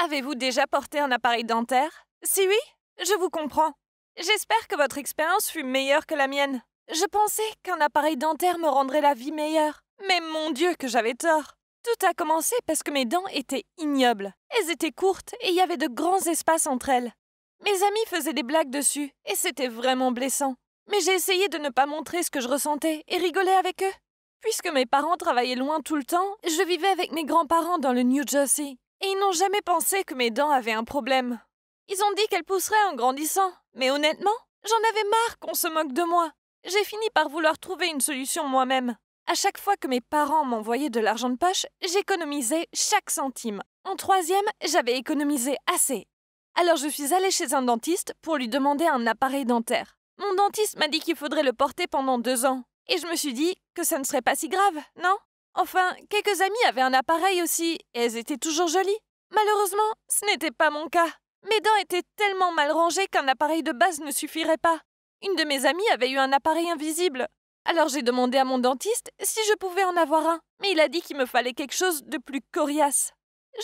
Avez-vous déjà porté un appareil dentaire? Si oui, je vous comprends. J'espère que votre expérience fut meilleure que la mienne. Je pensais qu'un appareil dentaire me rendrait la vie meilleure. Mais mon Dieu que j'avais tort. Tout a commencé parce que mes dents étaient ignobles. Elles étaient courtes et il y avait de grands espaces entre elles. Mes amis faisaient des blagues dessus et c'était vraiment blessant. Mais j'ai essayé de ne pas montrer ce que je ressentais et rigoler avec eux. Puisque mes parents travaillaient loin tout le temps, je vivais avec mes grands-parents dans le New Jersey. Et ils n'ont jamais pensé que mes dents avaient un problème. Ils ont dit qu'elles pousseraient en grandissant. Mais honnêtement, j'en avais marre qu'on se moque de moi. J'ai fini par vouloir trouver une solution moi-même. À chaque fois que mes parents m'envoyaient de l'argent de poche, j'économisais chaque centime. En troisième, j'avais économisé assez. Alors je suis allée chez un dentiste pour lui demander un appareil dentaire. Mon dentiste m'a dit qu'il faudrait le porter pendant 2 ans. Et je me suis dit que ça ne serait pas si grave, non? Enfin, quelques amies avaient un appareil aussi, et elles étaient toujours jolies. Malheureusement, ce n'était pas mon cas. Mes dents étaient tellement mal rangées qu'un appareil de base ne suffirait pas. Une de mes amies avait eu un appareil invisible. Alors j'ai demandé à mon dentiste si je pouvais en avoir un, mais il a dit qu'il me fallait quelque chose de plus coriace.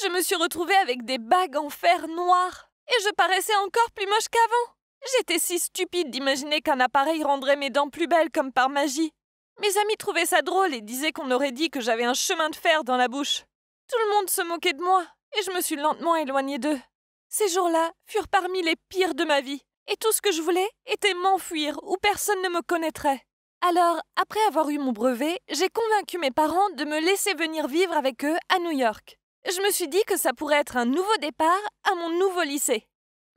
Je me suis retrouvée avec des bagues en fer noir, et je paraissais encore plus moche qu'avant. J'étais si stupide d'imaginer qu'un appareil rendrait mes dents plus belles comme par magie. Mes amis trouvaient ça drôle et disaient qu'on aurait dit que j'avais un chemin de fer dans la bouche. Tout le monde se moquait de moi, et je me suis lentement éloignée d'eux. Ces jours-là furent parmi les pires de ma vie, et tout ce que je voulais était m'enfuir où personne ne me connaîtrait. Alors, après avoir eu mon brevet, j'ai convaincu mes parents de me laisser venir vivre avec eux à New York. Je me suis dit que ça pourrait être un nouveau départ à mon nouveau lycée.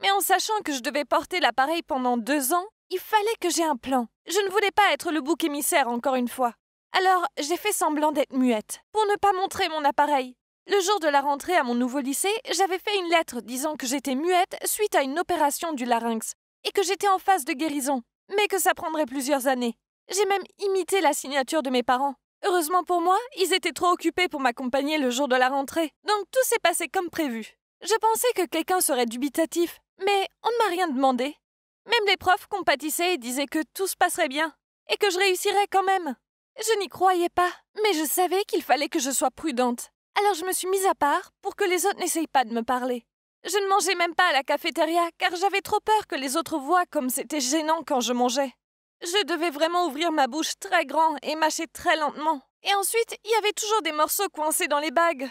Mais en sachant que je devais porter l'appareil pendant 2 ans, il fallait que j'aie un plan. Je ne voulais pas être le bouc émissaire encore une fois. Alors, j'ai fait semblant d'être muette, pour ne pas montrer mon appareil. Le jour de la rentrée à mon nouveau lycée, j'avais fait une lettre disant que j'étais muette suite à une opération du larynx, et que j'étais en phase de guérison, mais que ça prendrait plusieurs années. J'ai même imité la signature de mes parents. Heureusement pour moi, ils étaient trop occupés pour m'accompagner le jour de la rentrée, donc tout s'est passé comme prévu. Je pensais que quelqu'un serait dubitatif, mais on ne m'a rien demandé. Même les profs compatissaient et disaient que tout se passerait bien, et que je réussirais quand même. Je n'y croyais pas, mais je savais qu'il fallait que je sois prudente. Alors je me suis mise à part pour que les autres n'essayent pas de me parler. Je ne mangeais même pas à la cafétéria, car j'avais trop peur que les autres voient comme c'était gênant quand je mangeais. Je devais vraiment ouvrir ma bouche très grand et mâcher très lentement. Et ensuite, il y avait toujours des morceaux coincés dans les bagues.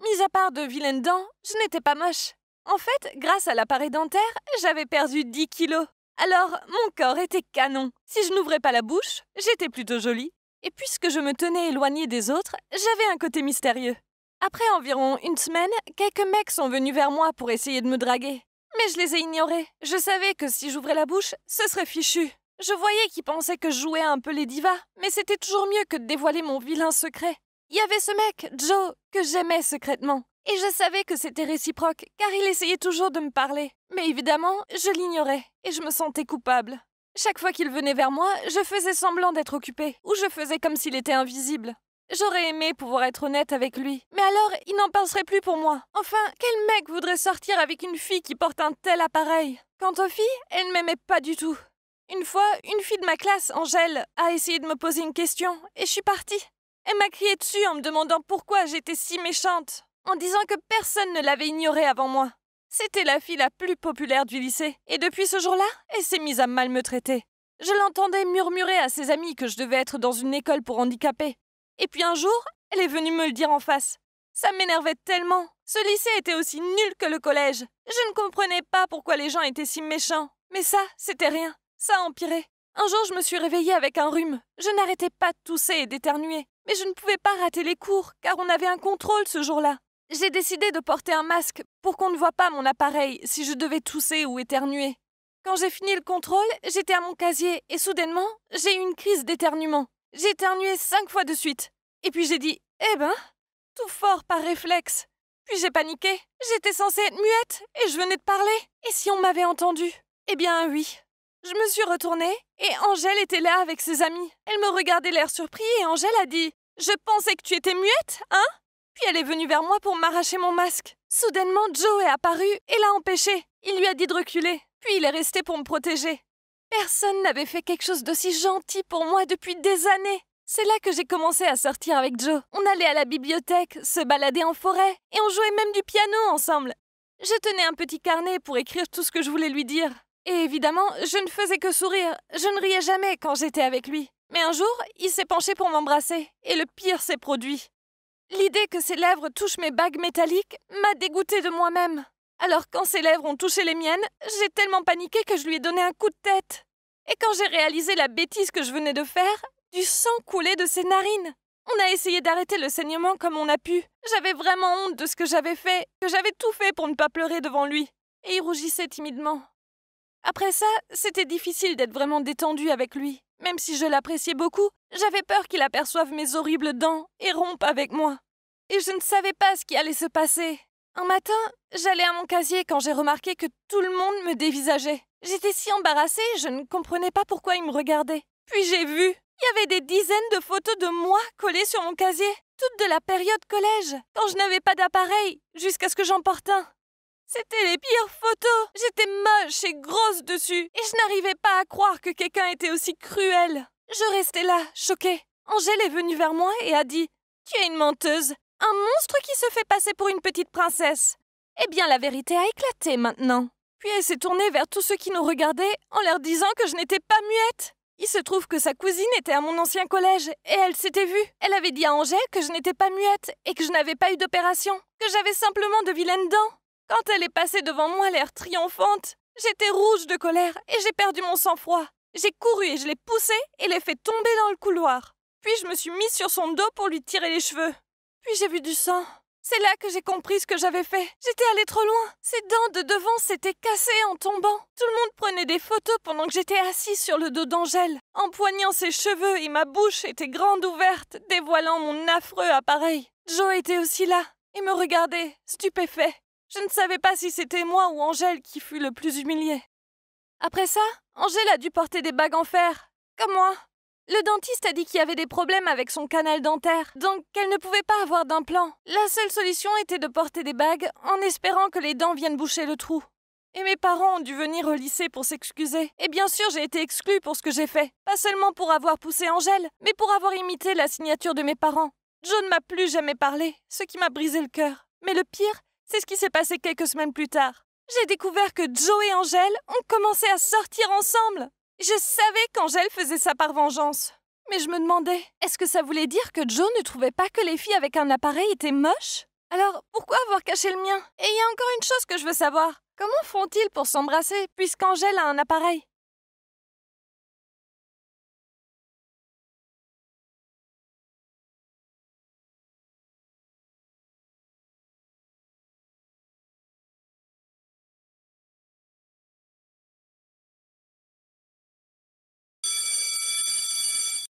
Mis à part de vilaines dents, je n'étais pas moche. En fait, grâce à l'appareil dentaire, j'avais perdu 10 kilos. Alors, mon corps était canon. Si je n'ouvrais pas la bouche, j'étais plutôt jolie. Et puisque je me tenais éloignée des autres, j'avais un côté mystérieux. Après environ 1 semaine, quelques mecs sont venus vers moi pour essayer de me draguer. Mais je les ai ignorés. Je savais que si j'ouvrais la bouche, ce serait fichu. Je voyais qu'ils pensaient que je jouais un peu les divas, mais c'était toujours mieux que de dévoiler mon vilain secret. Il y avait ce mec, Joe, que j'aimais secrètement. Et je savais que c'était réciproque, car il essayait toujours de me parler. Mais évidemment, je l'ignorais, et je me sentais coupable. Chaque fois qu'il venait vers moi, je faisais semblant d'être occupée, ou je faisais comme s'il était invisible. J'aurais aimé pouvoir être honnête avec lui, mais alors il n'en penserait plus pour moi. Enfin, quel mec voudrait sortir avec une fille qui porte un tel appareil? Quant aux filles, elles ne m'aimaient pas du tout. Une fois, une fille de ma classe, Angèle, a essayé de me poser une question, et je suis partie. Elle m'a crié dessus en me demandant pourquoi j'étais si méchante, en disant que personne ne l'avait ignorée avant moi. C'était la fille la plus populaire du lycée, et depuis ce jour-là, elle s'est mise à mal me traiter. Je l'entendais murmurer à ses amis que je devais être dans une école pour handicapés. Et puis un jour, elle est venue me le dire en face. Ça m'énervait tellement. Ce lycée était aussi nul que le collège. Je ne comprenais pas pourquoi les gens étaient si méchants. Mais ça, c'était rien. Ça a empiré. Un jour, je me suis réveillée avec un rhume. Je n'arrêtais pas de tousser et d'éternuer. Mais je ne pouvais pas rater les cours, car on avait un contrôle ce jour-là. J'ai décidé de porter un masque pour qu'on ne voie pas mon appareil si je devais tousser ou éternuer. Quand j'ai fini le contrôle, j'étais à mon casier et soudainement, j'ai eu une crise d'éternuement. J'ai éternué 5 fois de suite. Et puis j'ai dit « Eh ben !» tout fort par réflexe. Puis j'ai paniqué. J'étais censée être muette et je venais de parler. Et si on m'avait entendu? Eh bien oui. Je me suis retournée et Angèle était là avec ses amis. Elle me regardait l'air surpris et Angèle a dit « Je pensais que tu étais muette, hein ?» Puis elle est venue vers moi pour m'arracher mon masque. Soudainement, Joe est apparu et l'a empêché. Il lui a dit de reculer. Puis il est resté pour me protéger. Personne n'avait fait quelque chose d'aussi gentil pour moi depuis des années. C'est là que j'ai commencé à sortir avec Joe. On allait à la bibliothèque, se balader en forêt, et on jouait même du piano ensemble. Je tenais un petit carnet pour écrire tout ce que je voulais lui dire. Et évidemment, je ne faisais que sourire. Je ne riais jamais quand j'étais avec lui. Mais un jour, il s'est penché pour m'embrasser. Et le pire s'est produit. L'idée que ses lèvres touchent mes bagues métalliques m'a dégoûtée de moi-même. Alors quand ses lèvres ont touché les miennes, j'ai tellement paniqué que je lui ai donné un coup de tête. Et quand j'ai réalisé la bêtise que je venais de faire, du sang coulait de ses narines. On a essayé d'arrêter le saignement comme on a pu. J'avais vraiment honte de ce que j'avais fait, que j'avais tout fait pour ne pas pleurer devant lui. Et il rougissait timidement. Après ça, c'était difficile d'être vraiment détendue avec lui. Même si je l'appréciais beaucoup, j'avais peur qu'il aperçoive mes horribles dents et rompe avec moi. Et je ne savais pas ce qui allait se passer. Un matin, j'allais à mon casier quand j'ai remarqué que tout le monde me dévisageait. J'étais si embarrassée, je ne comprenais pas pourquoi ils me regardaient. Puis j'ai vu, il y avait des dizaines de photos de moi collées sur mon casier, toutes de la période collège, quand je n'avais pas d'appareil, jusqu'à ce que j'en porte un. C'était les pires photos. J'étais moche et grosse dessus, et je n'arrivais pas à croire que quelqu'un était aussi cruel. Je restais là, choquée. Angèle est venue vers moi et a dit « Tu es une menteuse, un monstre qui se fait passer pour une petite princesse. » Eh bien, la vérité a éclaté maintenant. Puis elle s'est tournée vers tous ceux qui nous regardaient en leur disant que je n'étais pas muette. Il se trouve que sa cousine était à mon ancien collège et elle s'était vue. Elle avait dit à Angèle que je n'étais pas muette et que je n'avais pas eu d'opération, que j'avais simplement de vilaines dents. Quand elle est passée devant moi l'air triomphante, j'étais rouge de colère et j'ai perdu mon sang-froid. J'ai couru et je l'ai poussée et l'ai fait tomber dans le couloir. Puis je me suis mise sur son dos pour lui tirer les cheveux. Puis j'ai vu du sang. C'est là que j'ai compris ce que j'avais fait. J'étais allée trop loin. Ses dents de devant s'étaient cassées en tombant. Tout le monde prenait des photos pendant que j'étais assise sur le dos d'Angèle, empoignant ses cheveux et ma bouche était grande ouverte, dévoilant mon affreux appareil. Joe était aussi là et me regardait, stupéfait. Je ne savais pas si c'était moi ou Angèle qui fut le plus humilié. Après ça, Angèle a dû porter des bagues en fer, comme moi. Le dentiste a dit qu'il y avait des problèmes avec son canal dentaire, donc qu'elle ne pouvait pas avoir d'implant. La seule solution était de porter des bagues en espérant que les dents viennent boucher le trou. Et mes parents ont dû venir au lycée pour s'excuser. Et bien sûr, j'ai été exclue pour ce que j'ai fait. Pas seulement pour avoir poussé Angèle, mais pour avoir imité la signature de mes parents. Joe ne m'a plus jamais parlé, ce qui m'a brisé le cœur. Mais le pire, c'est ce qui s'est passé quelques semaines plus tard. J'ai découvert que Joe et Angèle ont commencé à sortir ensemble. Je savais qu'Angèle faisait ça par vengeance. Mais je me demandais, est-ce que ça voulait dire que Joe ne trouvait pas que les filles avec un appareil étaient moches? Alors, pourquoi avoir caché le mien? Et il y a encore une chose que je veux savoir. Comment font-ils pour s'embrasser, puisqu'Angèle a un appareil?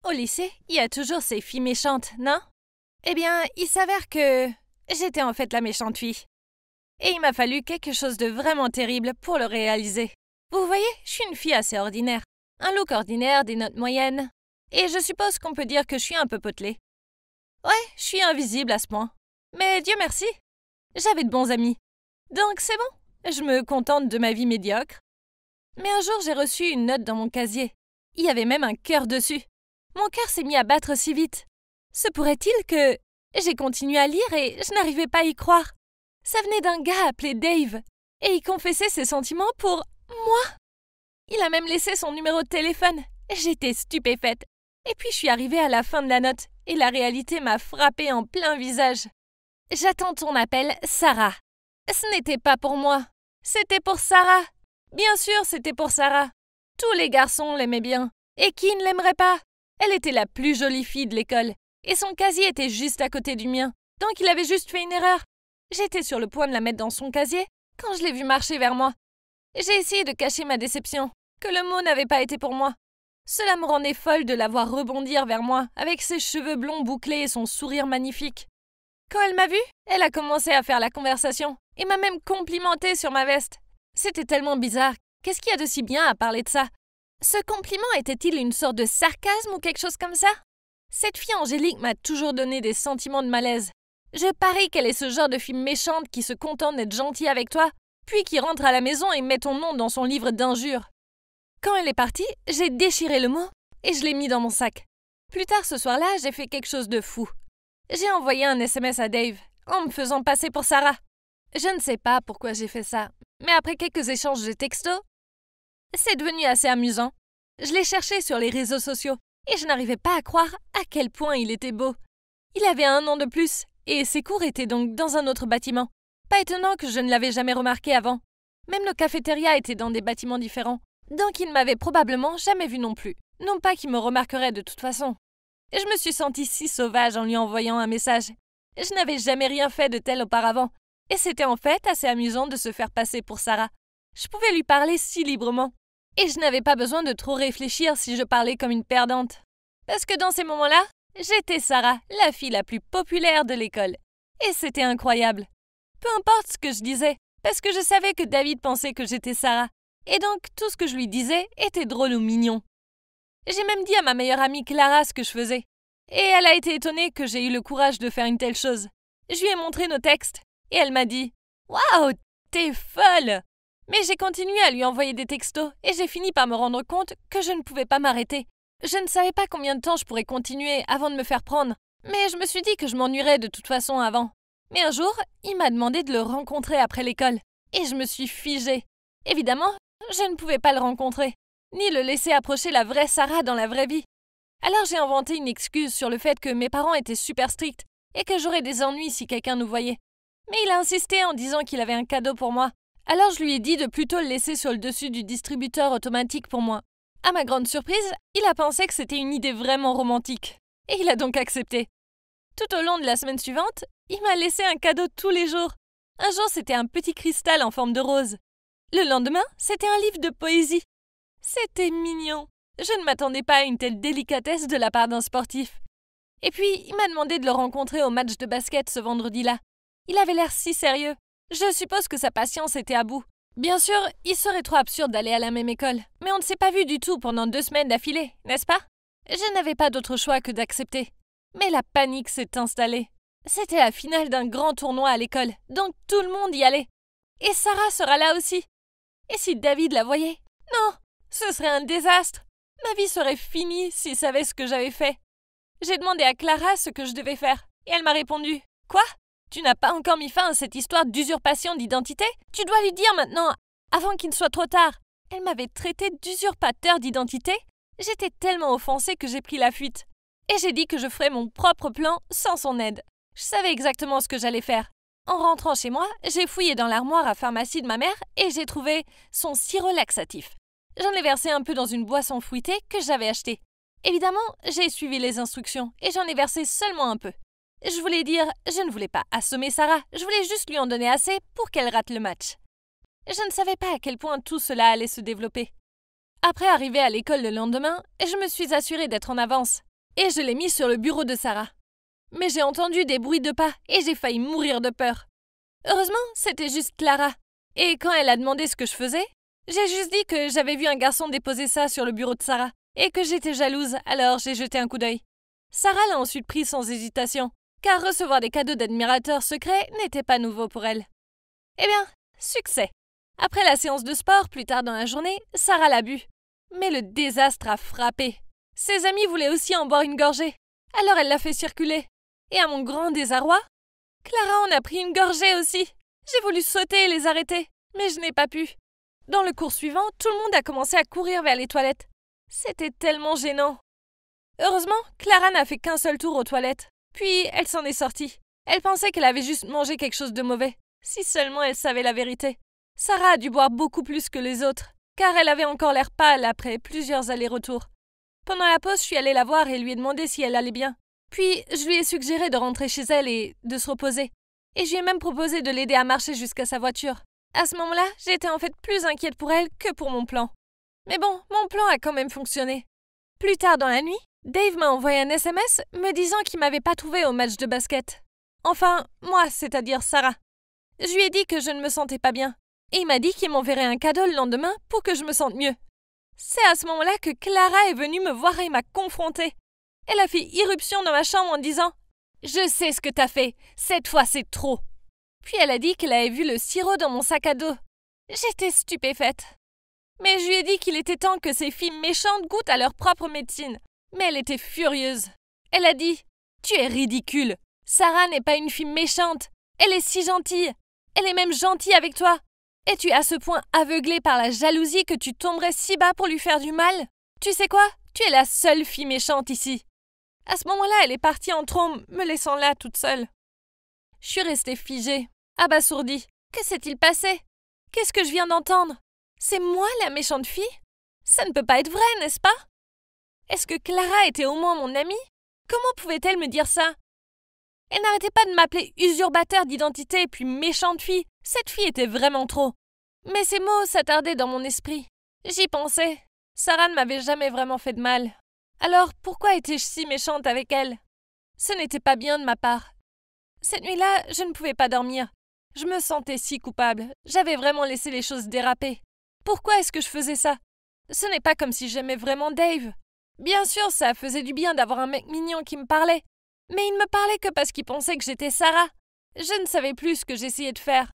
Au lycée, il y a toujours ces filles méchantes, non? Eh bien, il s'avère que j'étais en fait la méchante fille. Et il m'a fallu quelque chose de vraiment terrible pour le réaliser. Vous voyez, je suis une fille assez ordinaire. Un look ordinaire, des notes moyennes. Et je suppose qu'on peut dire que je suis un peu potelée. Ouais, je suis invisible à ce point. Mais Dieu merci, j'avais de bons amis. Donc c'est bon, je me contente de ma vie médiocre. Mais un jour, j'ai reçu une note dans mon casier. Il y avait même un cœur dessus. Mon cœur s'est mis à battre si vite. Se pourrait-il que... J'ai continué à lire et je n'arrivais pas à y croire. Ça venait d'un gars appelé Dave. Et il confessait ses sentiments pour moi. Il a même laissé son numéro de téléphone. J'étais stupéfaite. Et puis je suis arrivée à la fin de la note et la réalité m'a frappée en plein visage. J'attends ton appel, Sarah. Ce n'était pas pour moi. C'était pour Sarah. Bien sûr, c'était pour Sarah. Tous les garçons l'aimaient bien. Et qui ne l'aimerait pas? Elle était la plus jolie fille de l'école. Et son casier était juste à côté du mien. Donc il avait juste fait une erreur. J'étais sur le point de la mettre dans son casier quand je l'ai vue marcher vers moi. J'ai essayé de cacher ma déception, que le mot n'avait pas été pour moi. Cela me rendait folle de la voir rebondir vers moi, avec ses cheveux blonds bouclés et son sourire magnifique. Quand elle m'a vue, elle a commencé à faire la conversation et m'a même complimenté sur ma veste. C'était tellement bizarre. Qu'est-ce qu'il y a de si bien à parler de ça? Ce compliment était-il une sorte de sarcasme ou quelque chose comme ça? Cette fille Angélique m'a toujours donné des sentiments de malaise. Je parie qu'elle est ce genre de fille méchante qui se contente d'être gentille avec toi, puis qui rentre à la maison et met ton nom dans son livre d'injures. Quand elle est partie, j'ai déchiré le mot et je l'ai mis dans mon sac. Plus tard ce soir-là, j'ai fait quelque chose de fou. J'ai envoyé un SMS à Dave, en me faisant passer pour Sarah. Je ne sais pas pourquoi j'ai fait ça, mais après quelques échanges de textos, c'est devenu assez amusant. Je l'ai cherché sur les réseaux sociaux et je n'arrivais pas à croire à quel point il était beau. Il avait 1 an de plus et ses cours étaient donc dans un autre bâtiment. Pas étonnant que je ne l'avais jamais remarqué avant. Même nos cafétérias étaient dans des bâtiments différents, donc il ne m'avait probablement jamais vu non plus. Non pas qu'il me remarquerait de toute façon. Et je me suis sentie si sauvage en lui envoyant un message. Je n'avais jamais rien fait de tel auparavant, et c'était en fait assez amusant de se faire passer pour Sarah. Je pouvais lui parler si librement, et je n'avais pas besoin de trop réfléchir si je parlais comme une perdante. Parce que dans ces moments-là, j'étais Sarah, la fille la plus populaire de l'école. Et c'était incroyable. Peu importe ce que je disais, parce que je savais que David pensait que j'étais Sarah, et donc tout ce que je lui disais était drôle ou mignon. J'ai même dit à ma meilleure amie Clara ce que je faisais. Et elle a été étonnée que j'ai eu le courage de faire une telle chose. Je lui ai montré nos textes, et elle m'a dit « Waouh, t'es folle !» Mais j'ai continué à lui envoyer des textos, et j'ai fini par me rendre compte que je ne pouvais pas m'arrêter. Je ne savais pas combien de temps je pourrais continuer avant de me faire prendre, mais je me suis dit que je m'ennuierais de toute façon avant. Mais un jour, il m'a demandé de le rencontrer après l'école, et je me suis figée. Évidemment, je ne pouvais pas le rencontrer, ni le laisser approcher la vraie Sarah dans la vraie vie. Alors j'ai inventé une excuse sur le fait que mes parents étaient super stricts et que j'aurais des ennuis si quelqu'un nous voyait. Mais il a insisté en disant qu'il avait un cadeau pour moi. Alors je lui ai dit de plutôt le laisser sur le dessus du distributeur automatique pour moi. À ma grande surprise, il a pensé que c'était une idée vraiment romantique. Et il a donc accepté. Tout au long de la semaine suivante, il m'a laissé un cadeau tous les jours. Un jour, c'était un petit cristal en forme de rose. Le lendemain, c'était un livre de poésie. C'était mignon. Je ne m'attendais pas à une telle délicatesse de la part d'un sportif. Et puis, il m'a demandé de le rencontrer au match de basket ce vendredi-là. Il avait l'air si sérieux. Je suppose que sa patience était à bout. Bien sûr, il serait trop absurde d'aller à la même école, mais on ne s'est pas vu du tout pendant 2 semaines d'affilée, n'est-ce pas? Je n'avais pas d'autre choix que d'accepter. Mais la panique s'est installée. C'était la finale d'un grand tournoi à l'école, donc tout le monde y allait. Et Sarah sera là aussi. Et si David la voyait? Non, ce serait un désastre. Ma vie serait finie s'il savait ce que j'avais fait. J'ai demandé à Clara ce que je devais faire, et elle m'a répondu « Quoi? Tu n'as pas encore mis fin à cette histoire d'usurpation d'identité? Tu dois lui dire maintenant, avant qu'il ne soit trop tard. » Elle m'avait traité d'usurpateur d'identité. J'étais tellement offensée que j'ai pris la fuite. Et j'ai dit que je ferais mon propre plan sans son aide. Je savais exactement ce que j'allais faire. En rentrant chez moi, j'ai fouillé dans l'armoire à pharmacie de ma mère et j'ai trouvé son sirop laxatif. J'en ai versé un peu dans une boisson fruitée que j'avais achetée. Évidemment, j'ai suivi les instructions et j'en ai versé seulement un peu. Je voulais dire, je ne voulais pas assommer Sarah, je voulais juste lui en donner assez pour qu'elle rate le match. Je ne savais pas à quel point tout cela allait se développer. Après arriver à l'école le lendemain, je me suis assurée d'être en avance et je l'ai mis sur le bureau de Sarah. Mais j'ai entendu des bruits de pas et j'ai failli mourir de peur. Heureusement, c'était juste Clara. Et quand elle a demandé ce que je faisais, j'ai juste dit que j'avais vu un garçon déposer ça sur le bureau de Sarah et que j'étais jalouse, alors j'ai jeté un coup d'œil. Sarah l'a ensuite pris sans hésitation, car recevoir des cadeaux d'admirateurs secrets n'était pas nouveau pour elle. Eh bien, succès! Après la séance de sport, plus tard dans la journée, Sarah l'a bu. Mais le désastre a frappé. Ses amis voulaient aussi en boire une gorgée, alors elle l'a fait circuler. Et à mon grand désarroi, Clara en a pris une gorgée aussi. J'ai voulu sauter et les arrêter, mais je n'ai pas pu. Dans le cours suivant, tout le monde a commencé à courir vers les toilettes. C'était tellement gênant. Heureusement, Clara n'a fait qu'un seul tour aux toilettes. Puis elle s'en est sortie. Elle pensait qu'elle avait juste mangé quelque chose de mauvais. Si seulement elle savait la vérité. Sarah a dû boire beaucoup plus que les autres, car elle avait encore l'air pâle après plusieurs allers-retours. Pendant la pause, je suis allée la voir et lui ai demandé si elle allait bien. Puis, je lui ai suggéré de rentrer chez elle et de se reposer. Et je lui ai même proposé de l'aider à marcher jusqu'à sa voiture. À ce moment-là, j'étais en fait plus inquiète pour elle que pour mon plan. Mais bon, mon plan a quand même fonctionné. Plus tard dans la nuit, Dave m'a envoyé un SMS me disant qu'il m'avait pas trouvée au match de basket. Enfin, moi, c'est-à-dire Sarah. Je lui ai dit que je ne me sentais pas bien. Et il m'a dit qu'il m'enverrait un cadeau le lendemain pour que je me sente mieux. C'est à ce moment-là que Clara est venue me voir et m'a confrontée. Elle a fait irruption dans ma chambre en disant « Je sais ce que t'as fait, cette fois c'est trop !» Puis elle a dit qu'elle avait vu le sirop dans mon sac à dos. J'étais stupéfaite. Mais je lui ai dit qu'il était temps que ces filles méchantes goûtent à leur propre médecine. Mais elle était furieuse. Elle a dit « Tu es ridicule. Sarah n'est pas une fille méchante. Elle est si gentille. Elle est même gentille avec toi. Es-tu à ce point aveuglée par la jalousie que tu tomberais si bas pour lui faire du mal? Tu sais quoi? Tu es la seule fille méchante ici. À ce moment-là, elle est partie en trombe, me laissant là toute seule. Je suis restée figée, abasourdie. Que s'est-il passé? Qu'est-ce que je viens d'entendre? C'est moi la méchante fille? Ça ne peut pas être vrai, n'est-ce pas? Est-ce que Clara était au moins mon amie? Comment pouvait-elle me dire ça? Elle n'arrêtait pas de m'appeler usurpateur d'identité puis méchante fille. Cette fille était vraiment trop. Mais ces mots s'attardaient dans mon esprit. J'y pensais. Sarah ne m'avait jamais vraiment fait de mal. Alors pourquoi étais-je si méchante avec elle? Ce n'était pas bien de ma part. Cette nuit-là, je ne pouvais pas dormir. Je me sentais si coupable. J'avais vraiment laissé les choses déraper. Pourquoi est-ce que je faisais ça? Ce n'est pas comme si j'aimais vraiment Dave. Bien sûr, ça faisait du bien d'avoir un mec mignon qui me parlait. Mais il ne me parlait que parce qu'il pensait que j'étais Sarah. Je ne savais plus ce que j'essayais de faire.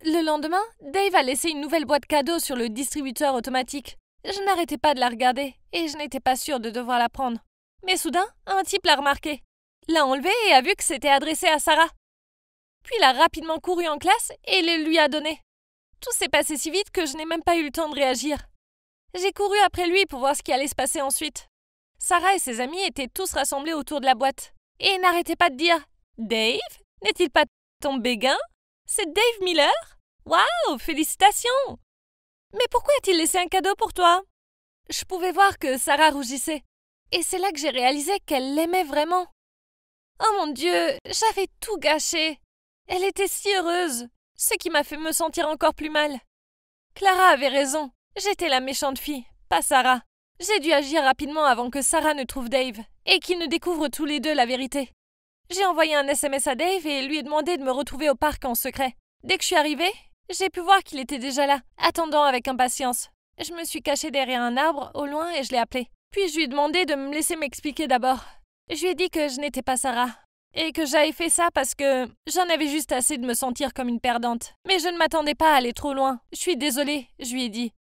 Le lendemain, Dave a laissé une nouvelle boîte cadeau sur le distributeur automatique. Je n'arrêtais pas de la regarder et je n'étais pas sûre de devoir la prendre. Mais soudain, un type l'a remarqué, l'a enlevée et a vu que c'était adressé à Sarah. Puis il a rapidement couru en classe et le lui a donné. Tout s'est passé si vite que je n'ai même pas eu le temps de réagir. J'ai couru après lui pour voir ce qui allait se passer ensuite. Sarah et ses amis étaient tous rassemblés autour de la boîte. Et ils n'arrêtaient pas de dire « Dave, n'est-il pas ton béguin? C'est Dave Miller? Waouh, félicitations! Mais pourquoi a-t-il laissé un cadeau pour toi ?» Je pouvais voir que Sarah rougissait. Et c'est là que j'ai réalisé qu'elle l'aimait vraiment. Oh mon Dieu, j'avais tout gâché. Elle était si heureuse, ce qui m'a fait me sentir encore plus mal. Clara avait raison. J'étais la méchante fille, pas Sarah. J'ai dû agir rapidement avant que Sarah ne trouve Dave et qu'ils ne découvrent tous les deux la vérité. J'ai envoyé un SMS à Dave et lui ai demandé de me retrouver au parc en secret. Dès que je suis arrivée, j'ai pu voir qu'il était déjà là, attendant avec impatience. Je me suis cachée derrière un arbre au loin et je l'ai appelé. Puis je lui ai demandé de me laisser m'expliquer d'abord. Je lui ai dit que je n'étais pas Sarah et que j'avais fait ça parce que j'en avais juste assez de me sentir comme une perdante. Mais je ne m'attendais pas à aller trop loin. Je suis désolée, je lui ai dit.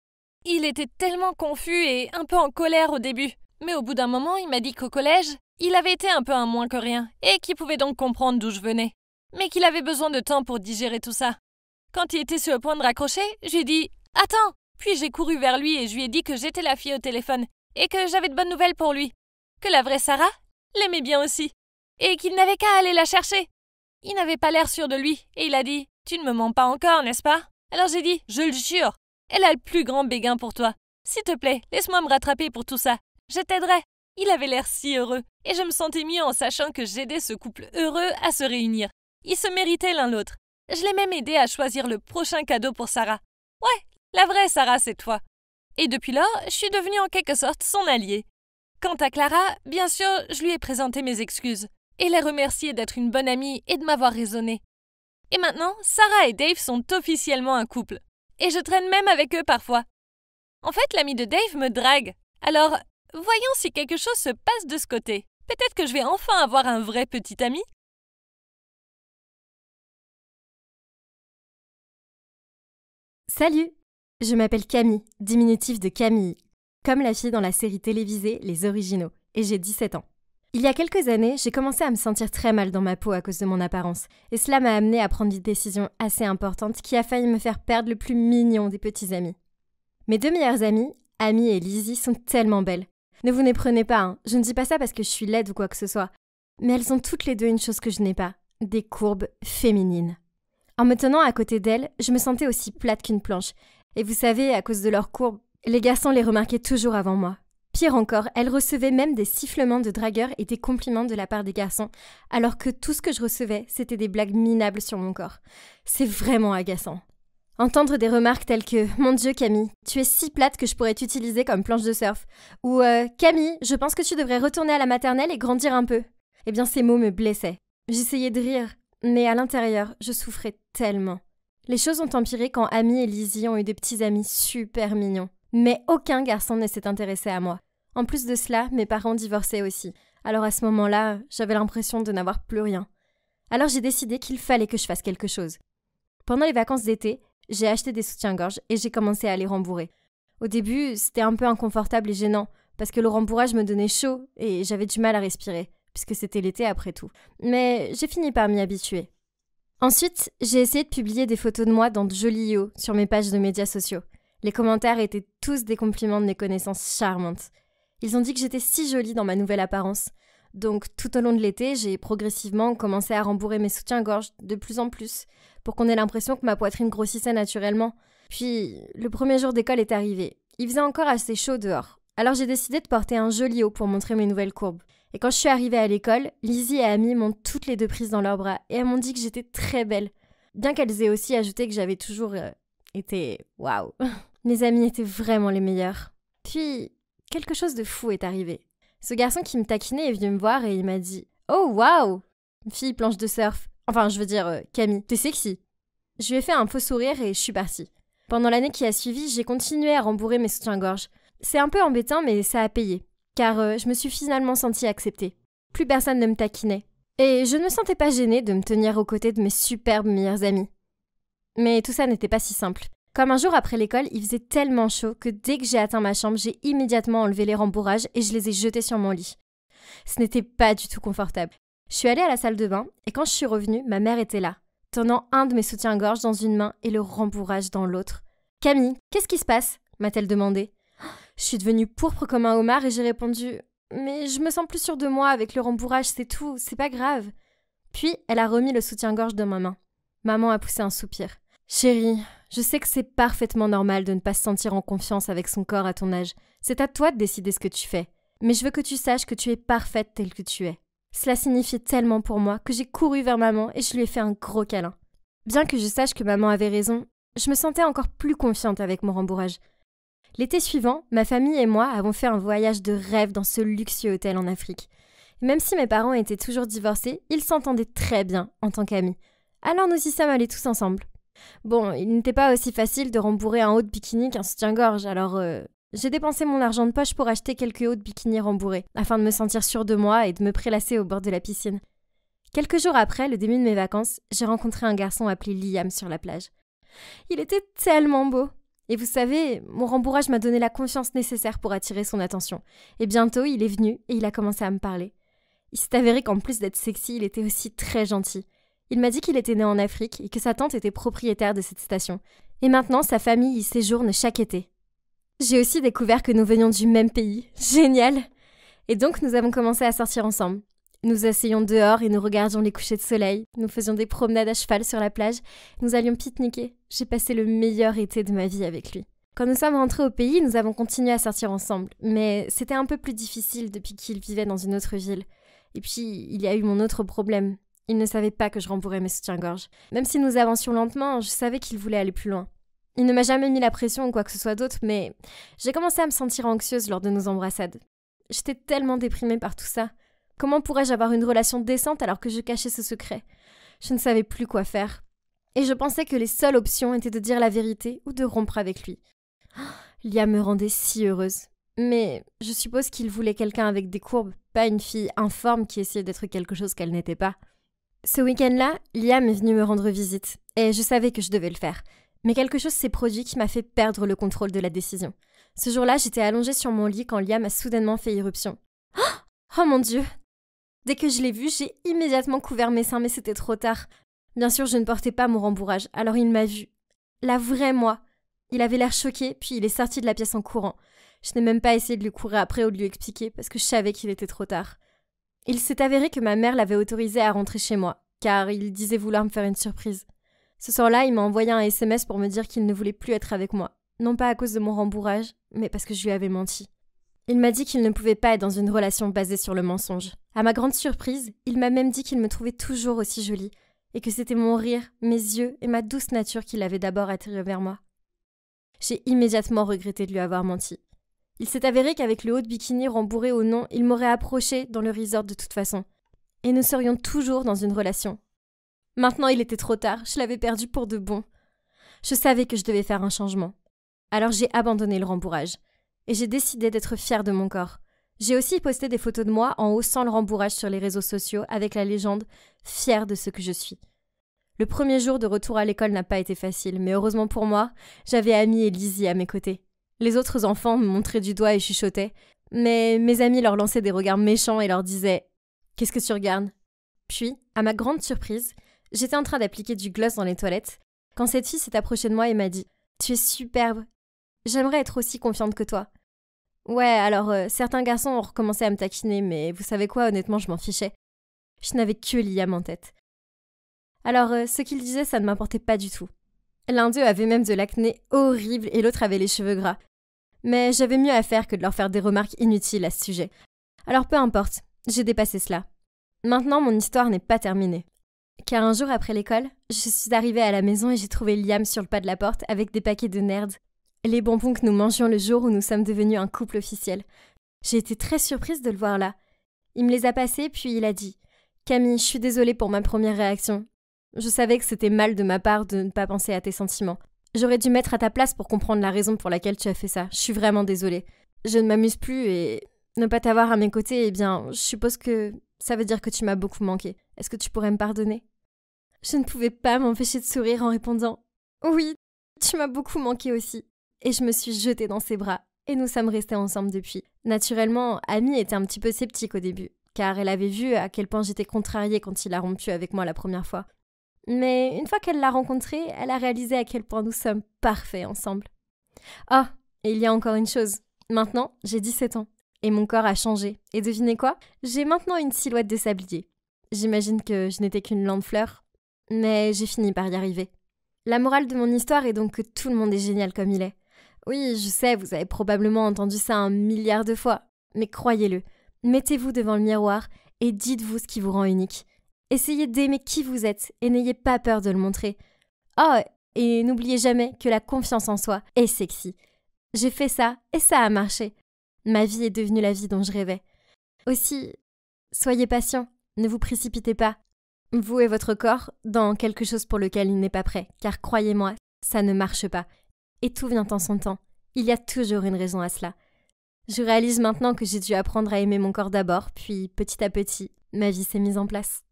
Il était tellement confus et un peu en colère au début. Mais au bout d'un moment, il m'a dit qu'au collège, il avait été un peu un moins que rien et qu'il pouvait donc comprendre d'où je venais. Mais qu'il avait besoin de temps pour digérer tout ça. Quand il était sur le point de raccrocher, je lui ai dit « Attends !» Puis j'ai couru vers lui et je lui ai dit que j'étais la fille au téléphone et que j'avais de bonnes nouvelles pour lui. Que la vraie Sarah l'aimait bien aussi. Et qu'il n'avait qu'à aller la chercher. Il n'avait pas l'air sûr de lui et il a dit « Tu ne me mens pas encore, n'est-ce pas ?» Alors j'ai dit « Je le jure, elle a le plus grand béguin pour toi. S'il te plaît, laisse-moi me rattraper pour tout ça. Je t'aiderai. » Il avait l'air si heureux et je me sentais mieux en sachant que j'aidais ce couple heureux à se réunir. Ils se méritaient l'un l'autre. Je l'ai même aidé à choisir le prochain cadeau pour Sarah. Ouais, la vraie Sarah cette fois. Et depuis lors, je suis devenue en quelque sorte son alliée. Quant à Clara, bien sûr, je lui ai présenté mes excuses et l'ai remerciée d'être une bonne amie et de m'avoir raisonné. Et maintenant, Sarah et Dave sont officiellement un couple. Et je traîne même avec eux parfois. En fait, l'ami de Dave me drague. Alors, voyons si quelque chose se passe de ce côté. Peut-être que je vais enfin avoir un vrai petit ami. Salut! Je m'appelle Camille, diminutif de Camille, comme la fille dans la série télévisée Les Originaux, et j'ai 17 ans. Il y a quelques années, j'ai commencé à me sentir très mal dans ma peau à cause de mon apparence, et cela m'a amenée à prendre une décision assez importante qui a failli me faire perdre le plus mignon des petits amis. Mes deux meilleures amies, Amy et Lizzie, sont tellement belles. Ne vous n'éprenez pas, hein. Je ne dis pas ça parce que je suis laide ou quoi que ce soit, mais elles ont toutes les deux une chose que je n'ai pas, des courbes féminines. En me tenant à côté d'elles, je me sentais aussi plate qu'une planche. Et vous savez, à cause de leurs courbes, les garçons les remarquaient toujours avant moi. Pire encore, elles recevaient même des sifflements de dragueurs et des compliments de la part des garçons, alors que tout ce que je recevais, c'était des blagues minables sur mon corps. C'est vraiment agaçant. Entendre des remarques telles que « Mon Dieu Camille, tu es si plate que je pourrais t'utiliser comme planche de surf » ou « Camille, je pense que tu devrais retourner à la maternelle et grandir un peu ». Eh bien, ces mots me blessaient. J'essayais de rire, mais à l'intérieur, je souffrais tellement. Les choses ont empiré quand Amy et Lizzie ont eu des petits amis super mignons. Mais aucun garçon ne s'est intéressé à moi. En plus de cela, mes parents divorçaient aussi. Alors à ce moment-là, j'avais l'impression de n'avoir plus rien. Alors j'ai décidé qu'il fallait que je fasse quelque chose. Pendant les vacances d'été, j'ai acheté des soutiens-gorge et j'ai commencé à les rembourrer. Au début, c'était un peu inconfortable et gênant, parce que le rembourrage me donnait chaud et j'avais du mal à respirer, puisque c'était l'été après tout. Mais j'ai fini par m'y habituer. Ensuite, j'ai essayé de publier des photos de moi dans de jolis yo sur mes pages de médias sociaux. Les commentaires étaient tous des compliments de mes connaissances charmantes. Ils ont dit que j'étais si jolie dans ma nouvelle apparence. Donc tout au long de l'été, j'ai progressivement commencé à rembourrer mes soutiens-gorge de plus en plus, pour qu'on ait l'impression que ma poitrine grossissait naturellement. Puis, le premier jour d'école est arrivé. Il faisait encore assez chaud dehors. Alors j'ai décidé de porter un joli haut pour montrer mes nouvelles courbes. Et quand je suis arrivée à l'école, Lizzie et Amy m'ont toutes les deux prises dans leurs bras et elles m'ont dit que j'étais très belle. Bien qu'elles aient aussi ajouté que j'avais toujours été waouh. Mes amis étaient vraiment les meilleurs. Puis, quelque chose de fou est arrivé. Ce garçon qui me taquinait est venu me voir et il m'a dit « Oh waouh, fille planche de surf. Enfin, je veux dire, Camille, t'es sexy. » Je lui ai fait un faux sourire et je suis partie. Pendant l'année qui a suivi, j'ai continué à rembourrer mes soutiens-gorge. C'est un peu embêtant, mais ça a payé. Car je me suis finalement sentie acceptée. Plus personne ne me taquinait. Et je ne me sentais pas gênée de me tenir aux côtés de mes superbes meilleures amies. Mais tout ça n'était pas si simple. Comme un jour après l'école, il faisait tellement chaud que dès que j'ai atteint ma chambre, j'ai immédiatement enlevé les rembourrages et je les ai jetés sur mon lit. Ce n'était pas du tout confortable. Je suis allée à la salle de bain et quand je suis revenue, ma mère était là, tenant un de mes soutiens-gorge dans une main et le rembourrage dans l'autre. « Camille, qu'est-ce qui se passe ?» m'a-t-elle demandé. Je suis devenue pourpre comme un homard et j'ai répondu « Mais je me sens plus sûre de moi avec le rembourrage, c'est tout, c'est pas grave. » Puis, elle a remis le soutien-gorge dans ma main. Maman a poussé un soupir. « Chérie, je sais que c'est parfaitement normal de ne pas se sentir en confiance avec son corps à ton âge. C'est à toi de décider ce que tu fais. Mais je veux que tu saches que tu es parfaite telle que tu es. » Cela signifiait tellement pour moi que j'ai couru vers maman et je lui ai fait un gros câlin. Bien que je sache que maman avait raison, je me sentais encore plus confiante avec mon rembourrage. L'été suivant, ma famille et moi avons fait un voyage de rêve dans ce luxueux hôtel en Afrique. Même si mes parents étaient toujours divorcés, ils s'entendaient très bien en tant qu'amis. Alors nous y sommes allés tous ensemble. Bon, il n'était pas aussi facile de rembourrer un haut de bikini qu'un soutien-gorge, alors j'ai dépensé mon argent de poche pour acheter quelques hauts de bikini rembourrés, afin de me sentir sûre de moi et de me prélasser au bord de la piscine. Quelques jours après, le début de mes vacances, j'ai rencontré un garçon appelé Liam sur la plage. Il était tellement beau. Et vous savez, mon rembourrage m'a donné la confiance nécessaire pour attirer son attention. Et bientôt, il est venu et il a commencé à me parler. Il s'est avéré qu'en plus d'être sexy, il était aussi très gentil. Il m'a dit qu'il était né en Afrique et que sa tante était propriétaire de cette station. Et maintenant, sa famille y séjourne chaque été. J'ai aussi découvert que nous venions du même pays. Génial! Et donc, nous avons commencé à sortir ensemble. Nous asseyions dehors et nous regardions les couchers de soleil. Nous faisions des promenades à cheval sur la plage. Nous allions pique-niquer. J'ai passé le meilleur été de ma vie avec lui. Quand nous sommes rentrés au pays, nous avons continué à sortir ensemble. Mais c'était un peu plus difficile depuis qu'il vivait dans une autre ville. Et puis, il y a eu mon autre problème. Il ne savait pas que je rembourrais mes soutiens-gorge. Même si nous avancions lentement, je savais qu'il voulait aller plus loin. Il ne m'a jamais mis la pression ou quoi que ce soit d'autre, mais j'ai commencé à me sentir anxieuse lors de nos embrassades. J'étais tellement déprimée par tout ça. Comment pourrais-je avoir une relation décente alors que je cachais ce secret? Je ne savais plus quoi faire. Et je pensais que les seules options étaient de dire la vérité ou de rompre avec lui. Liam me rendait si heureuse. Mais je suppose qu'il voulait quelqu'un avec des courbes, pas une fille informe qui essayait d'être quelque chose qu'elle n'était pas. Ce week-end-là, Liam est venu me rendre visite, et je savais que je devais le faire. Mais quelque chose s'est produit qui m'a fait perdre le contrôle de la décision. Ce jour-là, j'étais allongée sur mon lit quand Liam a soudainement fait irruption. Oh mon Dieu! Dès que je l'ai vu, j'ai immédiatement couvert mes seins, mais c'était trop tard. Bien sûr, je ne portais pas mon rembourrage, alors il m'a vue. La vraie moi. Il avait l'air choqué, puis il est sorti de la pièce en courant. Je n'ai même pas essayé de lui courir après ou de lui expliquer, parce que je savais qu'il était trop tard. Il s'est avéré que ma mère l'avait autorisé à rentrer chez moi, car il disait vouloir me faire une surprise. Ce soir-là, il m'a envoyé un SMS pour me dire qu'il ne voulait plus être avec moi. Non pas à cause de mon rembourrage, mais parce que je lui avais menti. Il m'a dit qu'il ne pouvait pas être dans une relation basée sur le mensonge. À ma grande surprise, il m'a même dit qu'il me trouvait toujours aussi jolie, et que c'était mon rire, mes yeux et ma douce nature qui l'avaient d'abord attiré vers moi. J'ai immédiatement regretté de lui avoir menti. Il s'est avéré qu'avec le haut de bikini rembourré au nom, il m'aurait approché dans le resort de toute façon. Et nous serions toujours dans une relation. Maintenant, il était trop tard, je l'avais perdu pour de bon. Je savais que je devais faire un changement. Alors j'ai abandonné le rembourrage. Et j'ai décidé d'être fière de mon corps. J'ai aussi posté des photos de moi en haussant le rembourrage sur les réseaux sociaux avec la légende « Fière de ce que je suis ». Le premier jour de retour à l'école n'a pas été facile, mais heureusement pour moi, j'avais Amy et Lizzie à mes côtés. Les autres enfants me montraient du doigt et chuchotaient, mais mes amis leur lançaient des regards méchants et leur disaient « Qu'est-ce que tu regardes ?» Puis, à ma grande surprise, J'étais en train d'appliquer du gloss dans les toilettes quand cette fille s'est approchée de moi et m'a dit « Tu es superbe. J'aimerais être aussi confiante que toi. » Ouais, alors certains garçons ont recommencé à me taquiner, mais vous savez quoi, honnêtement, je m'en fichais. Je n'avais que Liam en tête. Alors, ce qu'il disait, ça ne m'importait pas du tout. L'un d'eux avait même de l'acné horrible et l'autre avait les cheveux gras. Mais j'avais mieux à faire que de leur faire des remarques inutiles à ce sujet. Alors peu importe, j'ai dépassé cela. Maintenant, mon histoire n'est pas terminée. Car un jour après l'école, je suis arrivée à la maison et j'ai trouvé Liam sur le pas de la porte avec des paquets de nerds. Les bonbons que nous mangions le jour où nous sommes devenus un couple officiel. J'ai été très surprise de le voir là. Il me les a passés puis il a dit « Camille, je suis désolée pour ma première réaction. Je savais que c'était mal de ma part de ne pas penser à tes sentiments. J'aurais dû mettre à ta place pour comprendre la raison pour laquelle tu as fait ça. Je suis vraiment désolée. Je ne m'amuse plus et ne pas t'avoir à mes côtés, eh bien, je suppose que ça veut dire que tu m'as beaucoup manqué. Est-ce que tu pourrais me pardonner ?» Je ne pouvais pas m'empêcher de sourire en répondant « Oui, tu m'as beaucoup manqué aussi. » Et je me suis jetée dans ses bras et nous sommes restés ensemble depuis. Naturellement, Amy était un petit peu sceptique au début, car elle avait vu à quel point j'étais contrariée quand il a rompu avec moi la première fois. Mais une fois qu'elle l'a rencontré, elle a réalisé à quel point nous sommes parfaits ensemble. Ah, et il y a encore une chose. Maintenant, j'ai 17 ans. Et mon corps a changé. Et devinez quoi ? J'ai maintenant une silhouette de sablier. J'imagine que je n'étais qu'une lente fleur, mais j'ai fini par y arriver. La morale de mon histoire est donc que tout le monde est génial comme il est. Oui, je sais, vous avez probablement entendu ça 1 milliard de fois, mais croyez-le, mettez-vous devant le miroir et dites-vous ce qui vous rend unique. Essayez d'aimer qui vous êtes et n'ayez pas peur de le montrer. Oh, et n'oubliez jamais que la confiance en soi est sexy. J'ai fait ça et ça a marché. Ma vie est devenue la vie dont je rêvais. Aussi, soyez patient, ne vous précipitez pas. Vous et votre corps dans quelque chose pour lequel il n'est pas prêt, car croyez-moi, ça ne marche pas. Et tout vient en son temps. Il y a toujours une raison à cela. Je réalise maintenant que j'ai dû apprendre à aimer mon corps d'abord, puis petit à petit, ma vie s'est mise en place.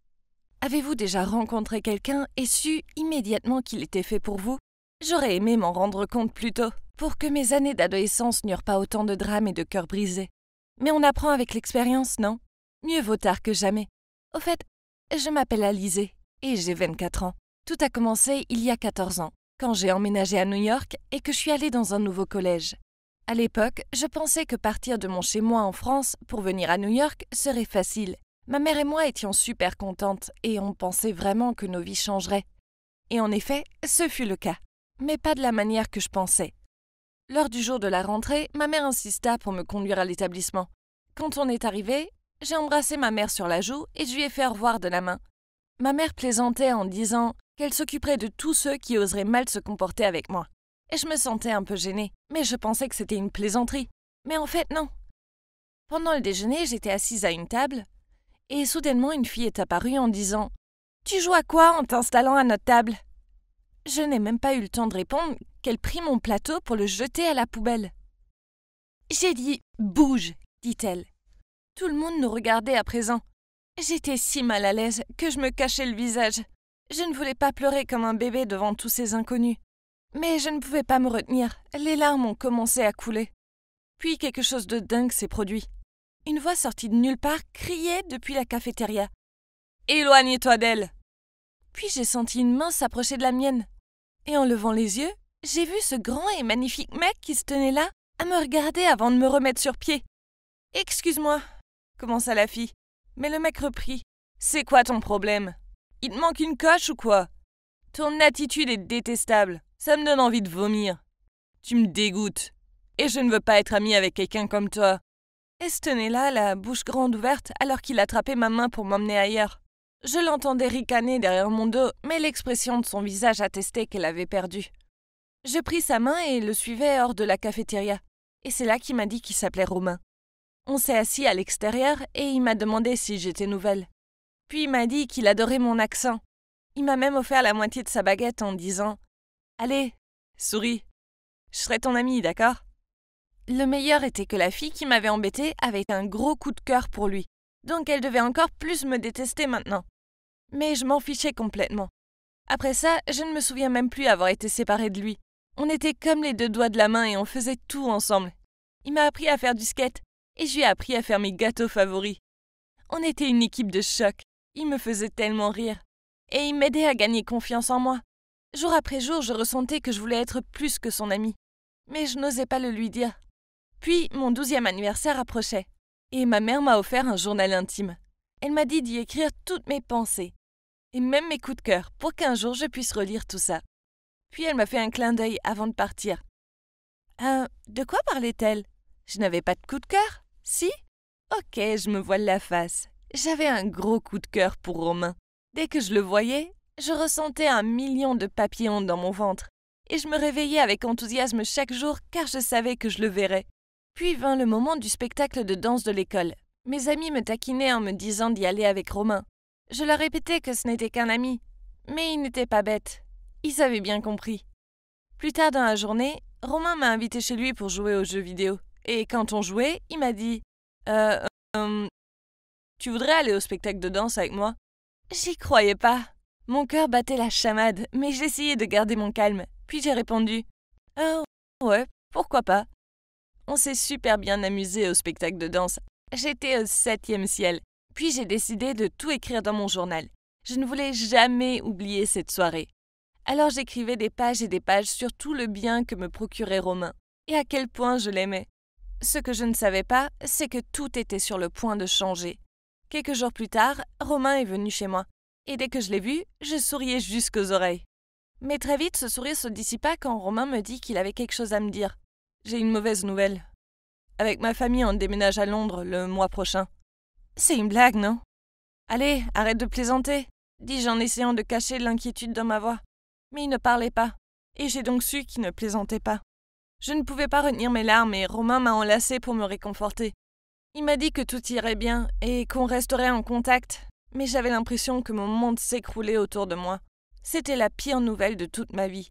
Avez-vous déjà rencontré quelqu'un et su immédiatement qu'il était fait pour vous ? J'aurais aimé m'en rendre compte plus tôt, pour que mes années d'adolescence n'eurent pas autant de drames et de cœurs brisés. Mais on apprend avec l'expérience, non ? Mieux vaut tard que jamais. Au fait, je m'appelle Alizée et j'ai 24 ans. Tout a commencé il y a 14 ans, quand j'ai emménagé à New York et que je suis allée dans un nouveau collège. À l'époque, je pensais que partir de mon chez-moi en France pour venir à New York serait facile. Ma mère et moi étions super contentes et on pensait vraiment que nos vies changeraient. Et en effet, ce fut le cas, mais pas de la manière que je pensais. Lors du jour de la rentrée, ma mère insista pour me conduire à l'établissement. Quand on est arrivé, j'ai embrassé ma mère sur la joue et je lui ai fait au revoir de la main. Ma mère plaisantait en disant qu'elle s'occuperait de tous ceux qui oseraient mal se comporter avec moi. Et je me sentais un peu gênée, mais je pensais que c'était une plaisanterie. Mais en fait, non. Pendant le déjeuner, j'étais assise à une table, et soudainement une fille est apparue en disant « Tu joues à quoi en t'installant à notre table ?» Je n'ai même pas eu le temps de répondre qu'elle prit mon plateau pour le jeter à la poubelle. J'ai dit « Bouge !» dit-elle. Tout le monde nous regardait à présent. J'étais si mal à l'aise que je me cachais le visage. Je ne voulais pas pleurer comme un bébé devant tous ces inconnus. Mais je ne pouvais pas me retenir, les larmes ont commencé à couler. Puis quelque chose de dingue s'est produit. Une voix sortie de nulle part criait depuis la cafétéria. « Éloigne-toi d'elle !» Puis j'ai senti une main s'approcher de la mienne. Et en levant les yeux, j'ai vu ce grand et magnifique mec qui se tenait là, à me regarder avant de me remettre sur pied. « Excuse-moi » commença la fille. Mais le mec reprit. « C'est quoi ton problème ? Il te manque une coche ou quoi ? Ton attitude est détestable. Ça me donne envie de vomir. Tu me dégoûtes. Et je ne veux pas être amie avec quelqu'un comme toi. » Elle se tenait là, la bouche grande ouverte, alors qu'il attrapait ma main pour m'emmener ailleurs. Je l'entendais ricaner derrière mon dos, mais l'expression de son visage attestait qu'elle avait perdu. Je pris sa main et le suivais hors de la cafétéria. Et c'est là qu'il m'a dit qu'il s'appelait Romain. On s'est assis à l'extérieur et il m'a demandé si j'étais nouvelle. Puis il m'a dit qu'il adorait mon accent. Il m'a même offert la moitié de sa baguette en disant « Allez, souris. Je serai ton amie, d'accord ?» Le meilleur était que la fille qui m'avait embêtée avait un gros coup de cœur pour lui. Donc elle devait encore plus me détester maintenant. Mais je m'en fichais complètement. Après ça, je ne me souviens même plus avoir été séparée de lui. On était comme les 2 doigts de la main et on faisait tout ensemble. Il m'a appris à faire du skate et je lui ai appris à faire mes gâteaux favoris. On était une équipe de choc. Il me faisait tellement rire. et il m'aidait à gagner confiance en moi. Jour après jour, je ressentais que je voulais être plus que son ami, mais je n'osais pas le lui dire. Puis, mon 12e anniversaire approchait, et ma mère m'a offert un journal intime. Elle m'a dit d'y écrire toutes mes pensées, et même mes coups de cœur, pour qu'un jour je puisse relire tout ça. Puis elle m'a fait un clin d'œil avant de partir. De quoi parlait-elle? Je n'avais pas de coup de cœur? Si? Ok, je me voile la face. J'avais un gros coup de cœur pour Romain. Dès que je le voyais, je ressentais 1 million de papillons dans mon ventre, et je me réveillais avec enthousiasme chaque jour car je savais que je le verrais. Puis vint le moment du spectacle de danse de l'école. Mes amis me taquinaient en me disant d'y aller avec Romain. Je leur répétais que ce n'était qu'un ami, mais ils n'étaient pas bêtes. Ils avaient bien compris. Plus tard dans la journée, Romain m'a invité chez lui pour jouer aux jeux vidéo. Et quand on jouait, il m'a dit tu voudrais aller au spectacle de danse avec moi? J'y croyais pas. Mon cœur battait la chamade, mais j'essayais de garder mon calme. Puis j'ai répondu ouais, pourquoi pas? On s'est super bien amusé au spectacle de danse. J'étais au 7e ciel. Puis j'ai décidé de tout écrire dans mon journal. Je ne voulais jamais oublier cette soirée. Alors j'écrivais des pages et des pages sur tout le bien que me procurait Romain, et à quel point je l'aimais. Ce que je ne savais pas, c'est que tout était sur le point de changer. Quelques jours plus tard, Romain est venu chez moi, et dès que je l'ai vu, je souriais jusqu'aux oreilles. Mais très vite, ce sourire se dissipa quand Romain me dit qu'il avait quelque chose à me dire. J'ai une mauvaise nouvelle. Avec ma famille, on déménage à Londres le mois prochain. C'est une blague, non? Allez, arrête de plaisanter, dis-je en essayant de cacher l'inquiétude dans ma voix. Mais il ne parlait pas, et j'ai donc su qu'il ne plaisantait pas. Je ne pouvais pas retenir mes larmes et Romain m'a enlacée pour me réconforter. Il m'a dit que tout irait bien et qu'on resterait en contact, mais j'avais l'impression que mon monde s'écroulait autour de moi. C'était la pire nouvelle de toute ma vie.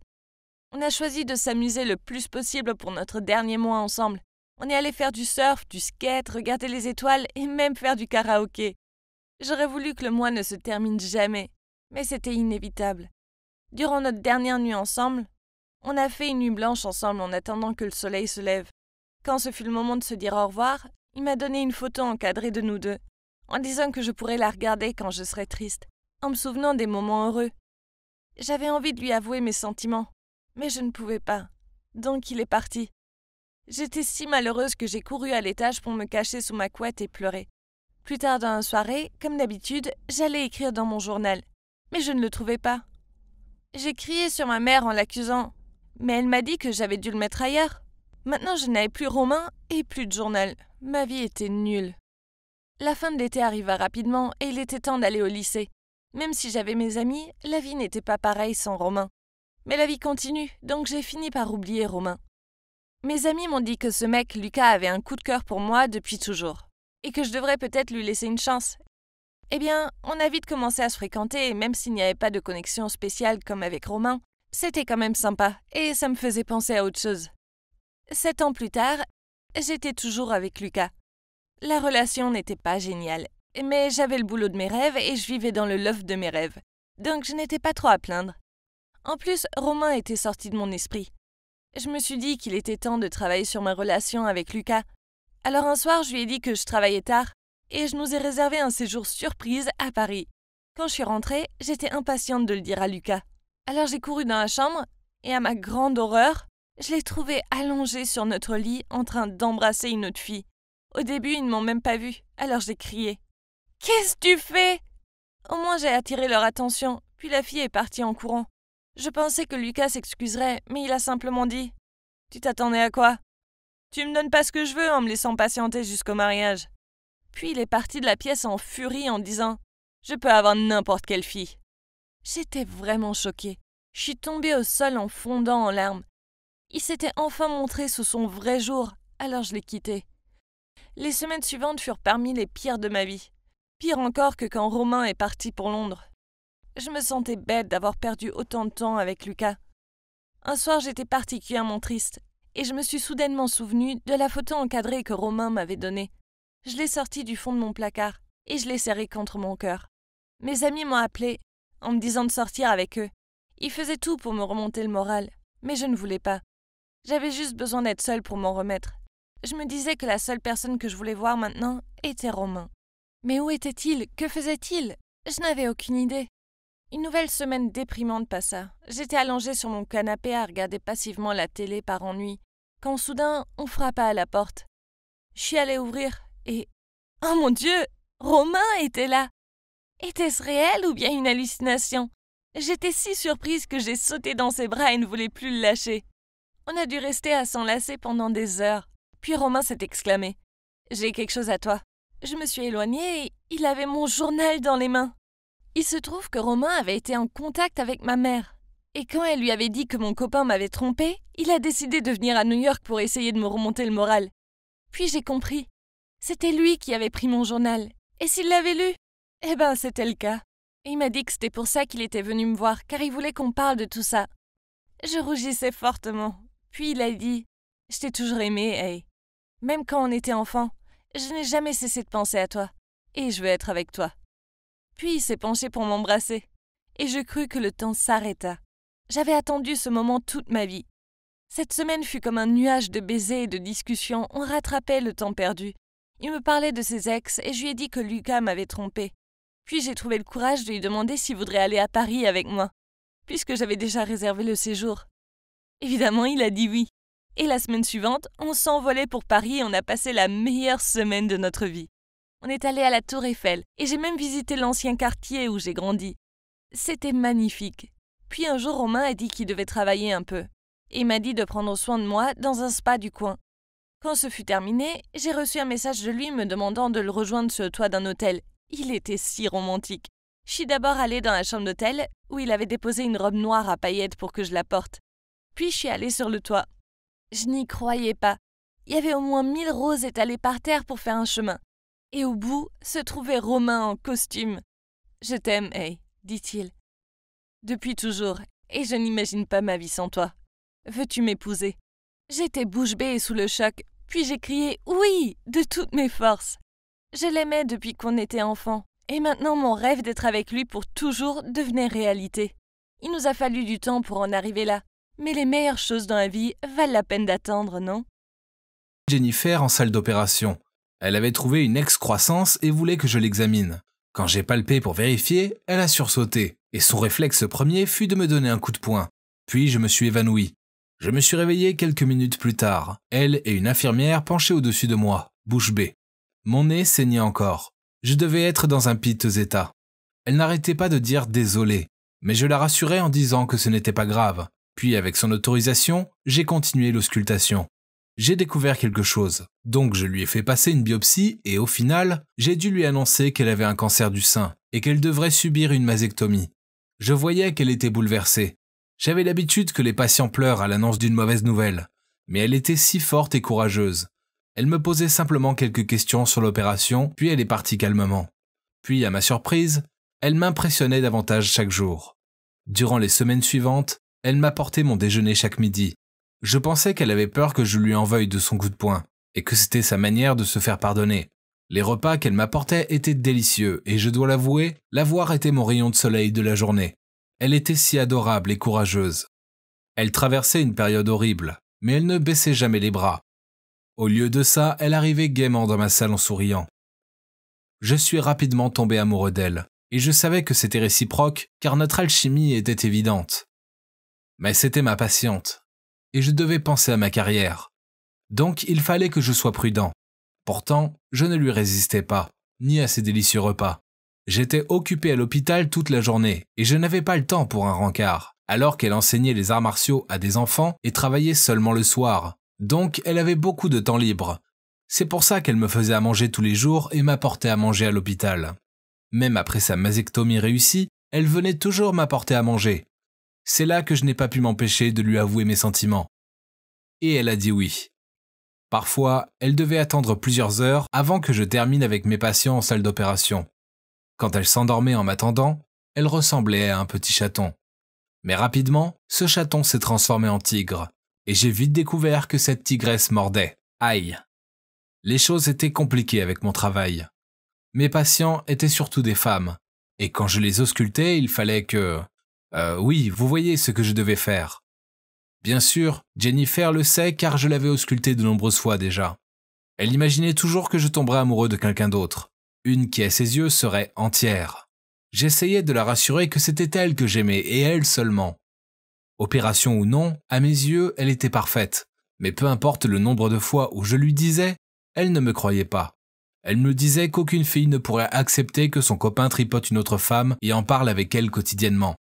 On a choisi de s'amuser le plus possible pour notre dernier mois ensemble. On est allé faire du surf, du skate, regarder les étoiles et même faire du karaoké. J'aurais voulu que le mois ne se termine jamais, mais c'était inévitable. Durant notre dernière nuit ensemble, on a fait une nuit blanche ensemble en attendant que le soleil se lève. Quand ce fut le moment de se dire au revoir, il m'a donné une photo encadrée de nous deux, en disant que je pourrais la regarder quand je serais triste, en me souvenant des moments heureux. J'avais envie de lui avouer mes sentiments, mais je ne pouvais pas, donc il est parti. J'étais si malheureuse que j'ai couru à l'étage pour me cacher sous ma couette et pleurer. Plus tard dans la soirée, comme d'habitude, j'allais écrire dans mon journal, mais je ne le trouvais pas. J'ai crié sur ma mère en l'accusant, mais elle m'a dit que j'avais dû le mettre ailleurs. Maintenant, je n'avais plus Romain et plus de journal. Ma vie était nulle. La fin de l'été arriva rapidement et il était temps d'aller au lycée. Même si j'avais mes amis, la vie n'était pas pareille sans Romain. Mais la vie continue, donc j'ai fini par oublier Romain. Mes amis m'ont dit que ce mec, Lucas, avait un coup de cœur pour moi depuis toujours, et que je devrais peut-être lui laisser une chance. Eh bien, on a vite commencé à se fréquenter, et même s'il n'y avait pas de connexion spéciale comme avec Romain, c'était quand même sympa, et ça me faisait penser à autre chose. 7 ans plus tard, j'étais toujours avec Lucas. La relation n'était pas géniale, mais j'avais le boulot de mes rêves et je vivais dans le loft de mes rêves, donc je n'étais pas trop à plaindre. En plus, Romain était sorti de mon esprit. Je me suis dit qu'il était temps de travailler sur ma relation avec Lucas. Alors un soir, je lui ai dit que je travaillais tard, et je nous ai réservé un séjour surprise à Paris. Quand je suis rentrée, j'étais impatiente de le dire à Lucas. Alors j'ai couru dans la chambre, et à ma grande horreur, je l'ai trouvé allongé sur notre lit en train d'embrasser une autre fille. Au début, ils ne m'ont même pas vue, alors j'ai crié. « Qu'est-ce que tu fais ?» Au moins j'ai attiré leur attention, puis la fille est partie en courant. Je pensais que Lucas s'excuserait, mais il a simplement dit « Tu t'attendais à quoi? Tu me donnes pas ce que je veux en me laissant patienter jusqu'au mariage. » Puis il est parti de la pièce en furie en disant « Je peux avoir n'importe quelle fille. » J'étais vraiment choquée. Je suis tombée au sol en fondant en larmes. Il s'était enfin montré sous son vrai jour, alors je l'ai quitté. Les semaines suivantes furent parmi les pires de ma vie. Pire encore que quand Romain est parti pour Londres. Je me sentais bête d'avoir perdu autant de temps avec Lucas. Un soir, j'étais particulièrement triste, et je me suis soudainement souvenue de la photo encadrée que Romain m'avait donnée. Je l'ai sortie du fond de mon placard, et je l'ai serrée contre mon cœur. Mes amis m'ont appelée, en me disant de sortir avec eux. Ils faisaient tout pour me remonter le moral, mais je ne voulais pas. J'avais juste besoin d'être seule pour m'en remettre. Je me disais que la seule personne que je voulais voir maintenant était Romain. Mais où était-il? Que faisait-il? Je n'avais aucune idée. Une nouvelle semaine déprimante passa. J'étais allongée sur mon canapé à regarder passivement la télé par ennui, quand soudain on frappa à la porte. Je suis allée ouvrir et... Oh mon Dieu! Romain était là! Était-ce réel ou bien une hallucination? J'étais si surprise que j'ai sauté dans ses bras et ne voulais plus le lâcher. On a dû rester à s'enlacer pendant des heures. Puis Romain s'est exclamé. « J'ai quelque chose à toi. » Je me suis éloignée et il avait mon journal dans les mains. Il se trouve que Romain avait été en contact avec ma mère. Et quand elle lui avait dit que mon copain m'avait trompée, il a décidé de venir à New York pour essayer de me remonter le moral. Puis j'ai compris. C'était lui qui avait pris mon journal. Et s'il l'avait lu? Eh ben, c'était le cas. Et il m'a dit que c'était pour ça qu'il était venu me voir, car il voulait qu'on parle de tout ça. Je rougissais fortement. Puis il a dit « Je t'ai toujours aimé, hey. Même quand on était enfant, je n'ai jamais cessé de penser à toi. Et je veux être avec toi. » Puis il s'est penché pour m'embrasser. Et je crus que le temps s'arrêta. J'avais attendu ce moment toute ma vie. Cette semaine fut comme un nuage de baisers et de discussions. On rattrapait le temps perdu. Il me parlait de ses ex et je lui ai dit que Lucas m'avait trompée. Puis j'ai trouvé le courage de lui demander s'il voudrait aller à Paris avec moi, puisque j'avais déjà réservé le séjour. Évidemment, il a dit oui. Et la semaine suivante, on s'envolait pour Paris et on a passé la meilleure semaine de notre vie. On est allé à la Tour Eiffel et j'ai même visité l'ancien quartier où j'ai grandi. C'était magnifique. Puis un jour, Romain a dit qu'il devait travailler un peu. Et il m'a dit de prendre soin de moi dans un spa du coin. Quand ce fut terminé, j'ai reçu un message de lui me demandant de le rejoindre sur le toit d'un hôtel. Il était si romantique. Je suis d'abord allée dans la chambre d'hôtel où il avait déposé une robe noire à paillettes pour que je la porte. Puis je suis allée sur le toit. Je n'y croyais pas. Il y avait au moins 1000 roses étalées par terre pour faire un chemin. Et au bout se trouvait Romain en costume. « Je t'aime, hey, dit-il. Depuis toujours, et je n'imagine pas ma vie sans toi. Veux-tu m'épouser ?» J'étais bouche bée et sous le choc, puis j'ai crié « Oui !» de toutes mes forces. Je l'aimais depuis qu'on était enfant, et maintenant mon rêve d'être avec lui pour toujours devenait réalité. Il nous a fallu du temps pour en arriver là, mais les meilleures choses dans la vie valent la peine d'attendre, non? Jennifer en salle d'opération. Elle avait trouvé une excroissance et voulait que je l'examine. Quand j'ai palpé pour vérifier, elle a sursauté, et son réflexe premier fut de me donner un coup de poing. Puis je me suis évanoui. Je me suis réveillé quelques minutes plus tard, elle et une infirmière penchées au-dessus de moi, bouche bée. Mon nez saignait encore. Je devais être dans un piteux état. Elle n'arrêtait pas de dire « désolé », mais je la rassurais en disant que ce n'était pas grave. Puis, avec son autorisation, j'ai continué l'auscultation. J'ai découvert quelque chose, donc je lui ai fait passer une biopsie et au final, j'ai dû lui annoncer qu'elle avait un cancer du sein et qu'elle devrait subir une mastectomie. Je voyais qu'elle était bouleversée. J'avais l'habitude que les patients pleurent à l'annonce d'une mauvaise nouvelle, mais elle était si forte et courageuse. Elle me posait simplement quelques questions sur l'opération, puis elle est partie calmement. Puis, à ma surprise, elle m'impressionnait davantage chaque jour. Durant les semaines suivantes, elle m'apportait mon déjeuner chaque midi. Je pensais qu'elle avait peur que je lui en veuille de son coup de poing, et que c'était sa manière de se faire pardonner. Les repas qu'elle m'apportait étaient délicieux, et je dois l'avouer, l'avoir était mon rayon de soleil de la journée. Elle était si adorable et courageuse. Elle traversait une période horrible, mais elle ne baissait jamais les bras. Au lieu de ça, elle arrivait gaiement dans ma salle en souriant. Je suis rapidement tombé amoureux d'elle, et je savais que c'était réciproque, car notre alchimie était évidente. Mais c'était ma patiente, et je devais penser à ma carrière. Donc il fallait que je sois prudent. Pourtant, je ne lui résistais pas, ni à ses délicieux repas. J'étais occupé à l'hôpital toute la journée, et je n'avais pas le temps pour un rencard, alors qu'elle enseignait les arts martiaux à des enfants et travaillait seulement le soir. Donc elle avait beaucoup de temps libre. C'est pour ça qu'elle me faisait à manger tous les jours et m'apportait à manger à l'hôpital. Même après sa mastectomie réussie, elle venait toujours m'apporter à manger. C'est là que je n'ai pas pu m'empêcher de lui avouer mes sentiments. Et elle a dit oui. Parfois, elle devait attendre plusieurs heures avant que je termine avec mes patients en salle d'opération. Quand elle s'endormait en m'attendant, elle ressemblait à un petit chaton. Mais rapidement, ce chaton s'est transformé en tigre, et j'ai vite découvert que cette tigresse mordait. Aïe! Les choses étaient compliquées avec mon travail. Mes patients étaient surtout des femmes, et quand je les auscultais, il fallait que... oui, vous voyez ce que je devais faire. Bien sûr, Jennifer le sait car je l'avais auscultée de nombreuses fois déjà. Elle imaginait toujours que je tomberais amoureux de quelqu'un d'autre. Une qui, à ses yeux, serait entière. J'essayais de la rassurer que c'était elle que j'aimais, et elle seulement. Opération ou non, à mes yeux, elle était parfaite. Mais peu importe le nombre de fois où je lui disais, elle ne me croyait pas. Elle me disait qu'aucune fille ne pourrait accepter que son copain tripote une autre femme et en parle avec elle quotidiennement.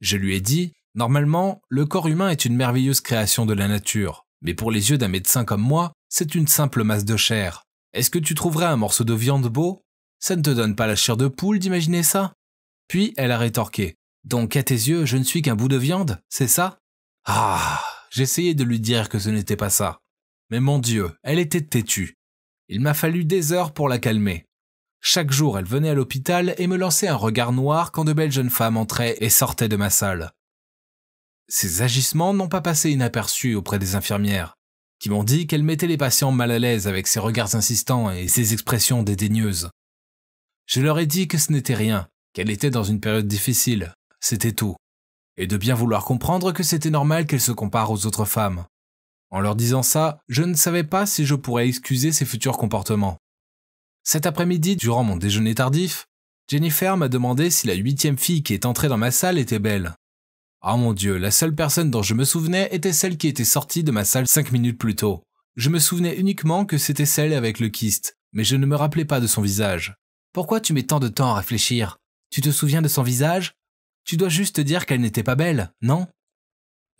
Je lui ai dit, normalement, le corps humain est une merveilleuse création de la nature, mais pour les yeux d'un médecin comme moi, c'est une simple masse de chair. Est-ce que tu trouverais un morceau de viande beau? Ça ne te donne pas la chair de poule d'imaginer ça? Puis elle a rétorqué. Donc à tes yeux, je ne suis qu'un bout de viande, c'est ça? Ah, j'essayais de lui dire que ce n'était pas ça. Mais mon Dieu, elle était têtue. Il m'a fallu des heures pour la calmer. Chaque jour, elle venait à l'hôpital et me lançait un regard noir quand de belles jeunes femmes entraient et sortaient de ma salle. Ces agissements n'ont pas passé inaperçus auprès des infirmières, qui m'ont dit qu'elle mettait les patients mal à l'aise avec ses regards insistants et ses expressions dédaigneuses. Je leur ai dit que ce n'était rien, qu'elle était dans une période difficile, c'était tout, et de bien vouloir comprendre que c'était normal qu'elle se compare aux autres femmes. En leur disant ça, je ne savais pas si je pourrais excuser ses futurs comportements. Cet après-midi, durant mon déjeuner tardif, Jennifer m'a demandé si la 8e fille qui est entrée dans ma salle était belle. Oh mon Dieu, la seule personne dont je me souvenais était celle qui était sortie de ma salle 5 minutes plus tôt. Je me souvenais uniquement que c'était celle avec le kyste, mais je ne me rappelais pas de son visage. Pourquoi tu mets tant de temps à réfléchir? Tu te souviens de son visage? Tu dois juste dire qu'elle n'était pas belle, non?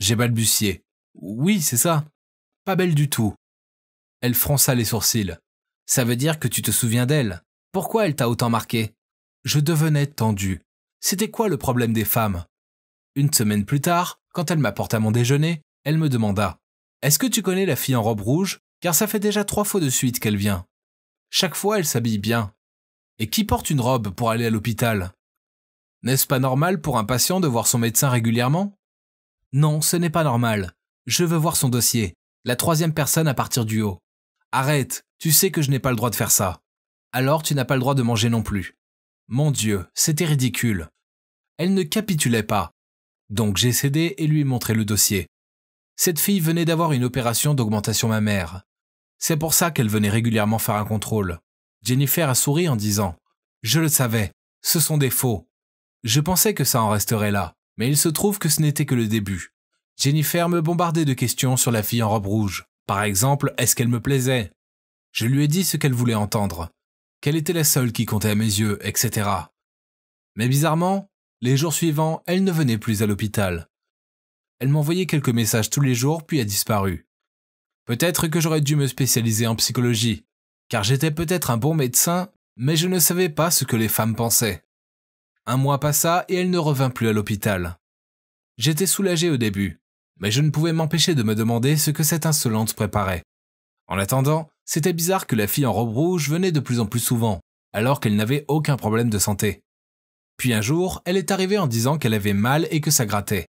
J'ai balbutié. Oui, c'est ça. Pas belle du tout. Elle fronça les sourcils. Ça veut dire que tu te souviens d'elle. Pourquoi elle t'a autant marqué? Je devenais tendu. C'était quoi le problème des femmes? Une semaine plus tard, quand elle m'apporta mon déjeuner, elle me demanda « Est-ce que tu connais la fille en robe rouge? Car ça fait déjà 3 fois de suite qu'elle vient. Chaque fois, elle s'habille bien. Et qui porte une robe pour aller à l'hôpital? N'est-ce pas normal pour un patient de voir son médecin régulièrement? Non, ce n'est pas normal. Je veux voir son dossier. La 3e personne à partir du haut. Arrête, tu sais que je n'ai pas le droit de faire ça. Alors tu n'as pas le droit de manger non plus. Mon Dieu, c'était ridicule. Elle ne capitulait pas. Donc j'ai cédé et lui ai montré le dossier. Cette fille venait d'avoir une opération d'augmentation mammaire. C'est pour ça qu'elle venait régulièrement faire un contrôle. Jennifer a souri en disant « Je le savais, ce sont des faux. Je pensais que ça en resterait là, mais il se trouve que ce n'était que le début. » Jennifer me bombardait de questions sur la fille en robe rouge. Par exemple, est-ce qu'elle me plaisait? Je lui ai dit ce qu'elle voulait entendre, qu'elle était la seule qui comptait à mes yeux, etc. Mais bizarrement, les jours suivants, elle ne venait plus à l'hôpital. Elle m'envoyait quelques messages tous les jours puis a disparu. Peut-être que j'aurais dû me spécialiser en psychologie, car j'étais peut-être un bon médecin, mais je ne savais pas ce que les femmes pensaient. 1 mois passa et elle ne revint plus à l'hôpital. J'étais soulagé au début, mais je ne pouvais m'empêcher de me demander ce que cette insolente préparait. En attendant, c'était bizarre que la fille en robe rouge venait de plus en plus souvent, alors qu'elle n'avait aucun problème de santé. Puis un jour, elle est arrivée en disant qu'elle avait mal et que ça grattait.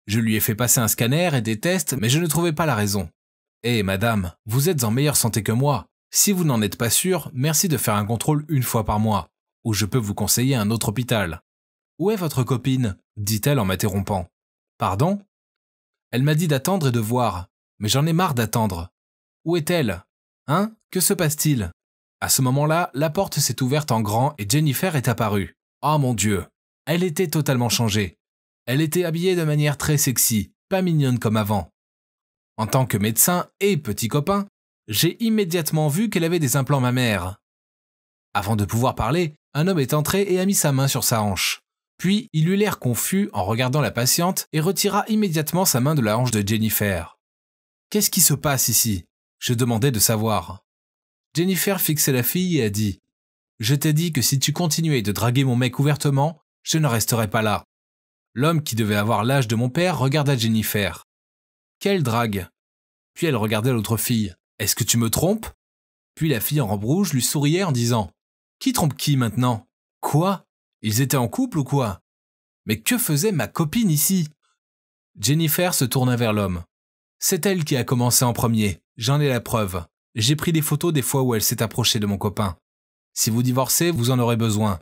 Je lui ai fait passer un scanner et des tests, mais je ne trouvais pas la raison. « Hé, madame, vous êtes en meilleure santé que moi. Si vous n'en êtes pas sûr, merci de faire un contrôle 1 fois par mois, ou je peux vous conseiller un autre hôpital. »« Où est votre copine ?» dit-elle en m'interrompant. « Pardon ?» Elle m'a dit d'attendre et de voir, mais j'en ai marre d'attendre. Où est-elle? Hein? Que se passe-t-il? À ce moment-là, la porte s'est ouverte en grand et Jennifer est apparue. Oh mon Dieu! Elle était totalement changée. Elle était habillée de manière très sexy, pas mignonne comme avant. En tant que médecin et petit copain, j'ai immédiatement vu qu'elle avait des implants mammaires. Avant de pouvoir parler, un homme est entré et a mis sa main sur sa hanche. Puis, il eut l'air confus en regardant la patiente et retira immédiatement sa main de la hanche de Jennifer. « Qu'est-ce qui se passe ici ?» Je demandais de savoir. Jennifer fixait la fille et a dit « Je t'ai dit que si tu continuais de draguer mon mec ouvertement, je ne resterais pas là. » L'homme qui devait avoir l'âge de mon père regarda Jennifer. « Quelle drague ?» Puis elle regardait l'autre fille. « Est-ce que tu me trompes ?» Puis la fille en robe rouge lui souriait en disant « Qui trompe qui maintenant ? Quoi ? Ils étaient en couple ou quoi ? Mais que faisait ma copine ici ?» Jennifer se tourna vers l'homme. « C'est elle qui a commencé en premier, j'en ai la preuve. J'ai pris des photos des fois où elle s'est approchée de mon copain. Si vous divorcez, vous en aurez besoin.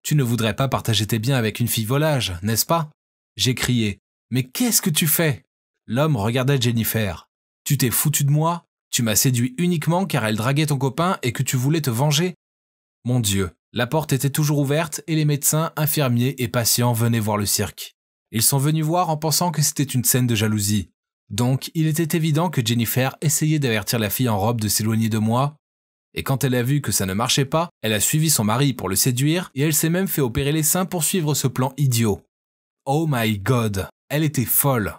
Tu ne voudrais pas partager tes biens avec une fille volage, n'est-ce pas ?» J'ai crié. « Mais qu'est-ce que tu fais ?» L'homme regardait Jennifer. « Tu t'es foutu de moi ? Tu m'as séduit uniquement car elle draguait ton copain et que tu voulais te venger ? Mon Dieu, La porte était toujours ouverte et les médecins, infirmiers et patients venaient voir le cirque. Ils sont venus voir en pensant que c'était une scène de jalousie. Donc, il était évident que Jennifer essayait d'avertir la fille en robe de s'éloigner de moi. Et quand elle a vu que ça ne marchait pas, elle a suivi son mari pour le séduire et elle s'est même fait opérer les seins pour suivre ce plan idiot. Oh my god, elle était folle.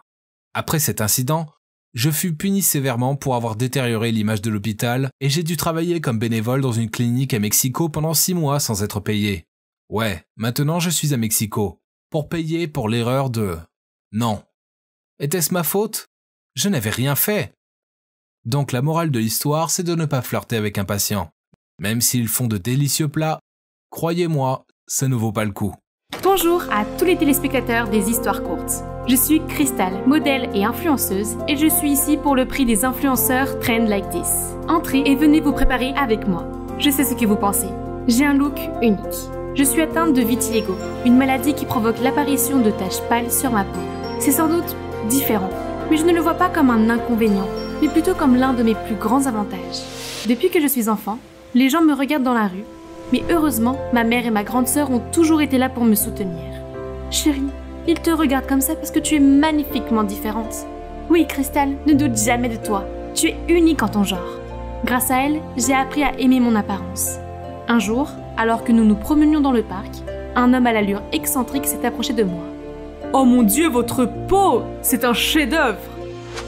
Après cet incident, je fus puni sévèrement pour avoir détérioré l'image de l'hôpital et j'ai dû travailler comme bénévole dans une clinique à Mexico pendant 6 mois sans être payé. Ouais, maintenant je suis à Mexico. Pour payer pour l'erreur de... Non. Était-ce ma faute? Je n'avais rien fait. Donc la morale de l'histoire, c'est de ne pas flirter avec un patient. Même s'ils font de délicieux plats, croyez-moi, ça ne vaut pas le coup. Bonjour à tous les téléspectateurs des histoires courtes. Je suis Crystal, modèle et influenceuse, et je suis ici pour le prix des influenceurs Trend Like This. Entrez et venez vous préparer avec moi. Je sais ce que vous pensez. J'ai un look unique. Je suis atteinte de vitiligo, une maladie qui provoque l'apparition de taches pâles sur ma peau. C'est sans doute différent, mais je ne le vois pas comme un inconvénient, mais plutôt comme l'un de mes plus grands avantages. Depuis que je suis enfant, les gens me regardent dans la rue, mais heureusement, ma mère et ma grande sœur ont toujours été là pour me soutenir. Chérie, ils te regardent comme ça parce que tu es magnifiquement différente. Oui, Crystal, ne doute jamais de toi. Tu es unique en ton genre. Grâce à elle, j'ai appris à aimer mon apparence. Un jour, alors que nous nous promenions dans le parc, un homme à l'allure excentrique s'est approché de moi. « Oh mon Dieu, votre peau! C'est un chef-d'œuvre !»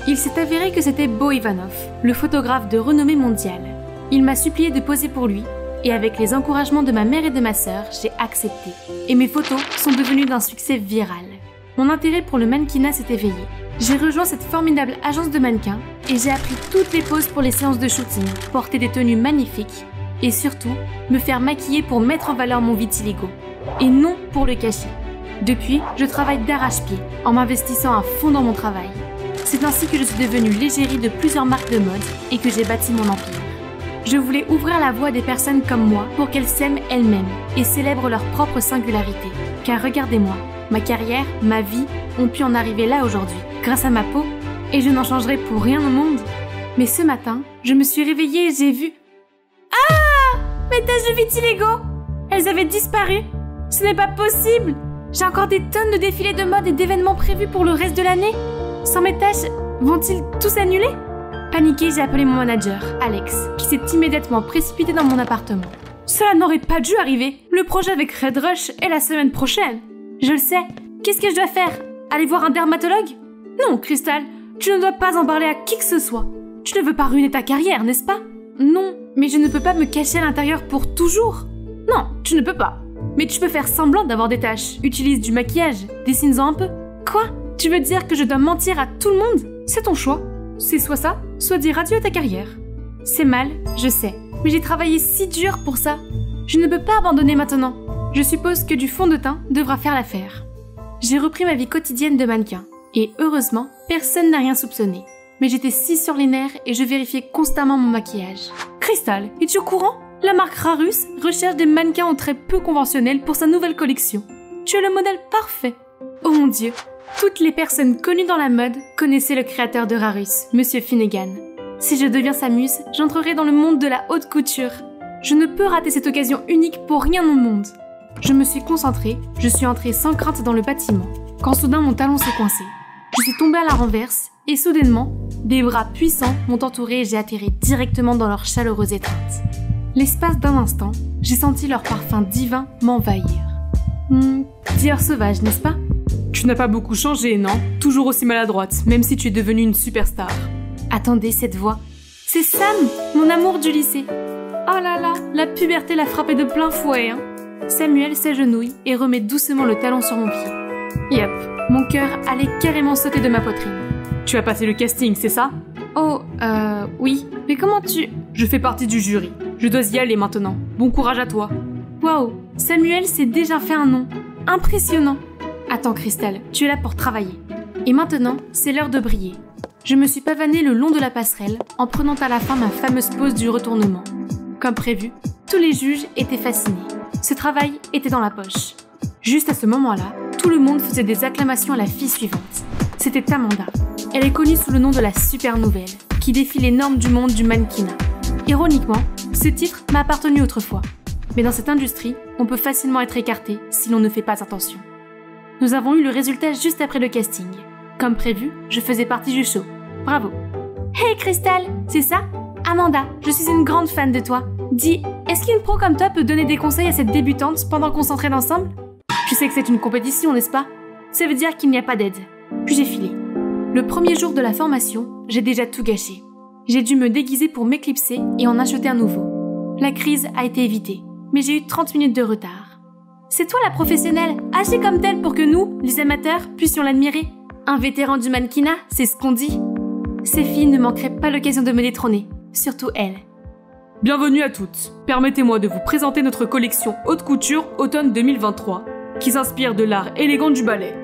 Il s'est avéré que c'était Bo Ivanov, le photographe de renommée mondiale. Il m'a supplié de poser pour lui, et avec les encouragements de ma mère et de ma sœur, j'ai accepté. Et mes photos sont devenues d'un succès viral. Mon intérêt pour le mannequinat s'est éveillé. J'ai rejoint cette formidable agence de mannequins et j'ai appris toutes les poses pour les séances de shooting, porter des tenues magnifiques et surtout me faire maquiller pour mettre en valeur mon vitiligo. Et non pour le cacher. Depuis, je travaille d'arrache-pied en m'investissant à fond dans mon travail. C'est ainsi que je suis devenue l'égérie de plusieurs marques de mode et que j'ai bâti mon empire. Je voulais ouvrir la voie des personnes comme moi pour qu'elles s'aiment elles-mêmes et célèbrent leur propre singularité. Car regardez-moi, ma carrière, ma vie ont pu en arriver là aujourd'hui, grâce à ma peau, et je n'en changerai pour rien au monde. Mais ce matin, je me suis réveillée et j'ai vu... Ah! Mes taches de vitiligo! Elles avaient disparu! Ce n'est pas possible! J'ai encore des tonnes de défilés de mode et d'événements prévus pour le reste de l'année. Sans mes taches, vont-ils tous annuler? Paniquée, j'ai appelé mon manager, Alex, qui s'est immédiatement précipité dans mon appartement. Cela n'aurait pas dû arriver. Le projet avec Red Rush est la semaine prochaine. Je le sais. Qu'est-ce que je dois faire? Aller voir un dermatologue? Non, Crystal, tu ne dois pas en parler à qui que ce soit. Tu ne veux pas ruiner ta carrière, n'est-ce pas? Non, mais je ne peux pas me cacher à l'intérieur pour toujours. Non, tu ne peux pas. Mais tu peux faire semblant d'avoir des taches. Utilise du maquillage, dessine-en un peu. Quoi? Tu veux dire que je dois mentir à tout le monde? C'est ton choix. C'est soit ça, soit dire adieu à ta carrière. C'est mal, je sais, mais j'ai travaillé si dur pour ça. Je ne peux pas abandonner maintenant. Je suppose que du fond de teint devra faire l'affaire. J'ai repris ma vie quotidienne de mannequin. Et heureusement, personne n'a rien soupçonné. Mais j'étais si sur les nerfs et je vérifiais constamment mon maquillage. Crystal, es-tu au courant? La marque Rarus recherche des mannequins aux traits peu conventionnels pour sa nouvelle collection. Tu es le modèle parfait. Oh mon Dieu! Toutes les personnes connues dans la mode connaissaient le créateur de Rarus, Monsieur Finnegan. Si je deviens sa muse, j'entrerai dans le monde de la haute couture. Je ne peux rater cette occasion unique pour rien au monde. Je me suis concentrée, je suis entrée sans crainte dans le bâtiment, quand soudain mon talon s'est coincé. Je suis tombée à la renverse, et soudainement, des bras puissants m'ont entourée et j'ai atterri directement dans leur chaleureuse étreinte. L'espace d'un instant, j'ai senti leur parfum divin m'envahir. Dior sauvage, n'est-ce pas? Tu n'as pas beaucoup changé, non? Toujours aussi maladroite, même si tu es devenue une superstar. Attendez, cette voix. C'est Sam, mon amour du lycée. Oh là là, la puberté l'a frappé de plein fouet, hein. Samuel s'agenouille et remet doucement le talon sur mon pied. Yep, mon cœur allait carrément sauter de ma poitrine. Tu as passé le casting, c'est ça? Oh, oui. Mais comment tu... Je fais partie du jury. Je dois y aller maintenant. Bon courage à toi. Waouh, Samuel s'est déjà fait un nom. Impressionnant. Attends, Crystal, tu es là pour travailler. Et maintenant, c'est l'heure de briller. Je me suis pavanée le long de la passerelle en prenant à la fin ma fameuse pose du retournement. Comme prévu, tous les juges étaient fascinés. Ce travail était dans la poche. Juste à ce moment-là, tout le monde faisait des acclamations à la fille suivante. C'était Amanda. Elle est connue sous le nom de la Super Nouvelle, qui défie les normes du monde du mannequinat. Ironiquement, ce titre m'a appartenu autrefois. Mais dans cette industrie, on peut facilement être écarté si l'on ne fait pas attention. Nous avons eu le résultat juste après le casting. Comme prévu, je faisais partie du show. Bravo. Hey Crystal, c'est ça? Amanda, je suis une grande fan de toi. Dis, est-ce qu'une pro comme toi peut donner des conseils à cette débutante pendant qu'on s'entraîne ensemble? Je sais que c'est une compétition, n'est-ce pas? Ça veut dire qu'il n'y a pas d'aide. Puis j'ai filé. Le premier jour de la formation, j'ai déjà tout gâché. J'ai dû me déguiser pour m'éclipser et en acheter un nouveau. La crise a été évitée, mais j'ai eu 30 minutes de retard. C'est toi la professionnelle, agis comme telle pour que nous, les amateurs, puissions l'admirer. Un vétéran du mannequinat, c'est ce qu'on dit. Ces filles ne manqueraient pas l'occasion de me détrôner, surtout elle. Bienvenue à toutes. Permettez-moi de vous présenter notre collection haute couture automne 2023, qui s'inspire de l'art élégant du ballet.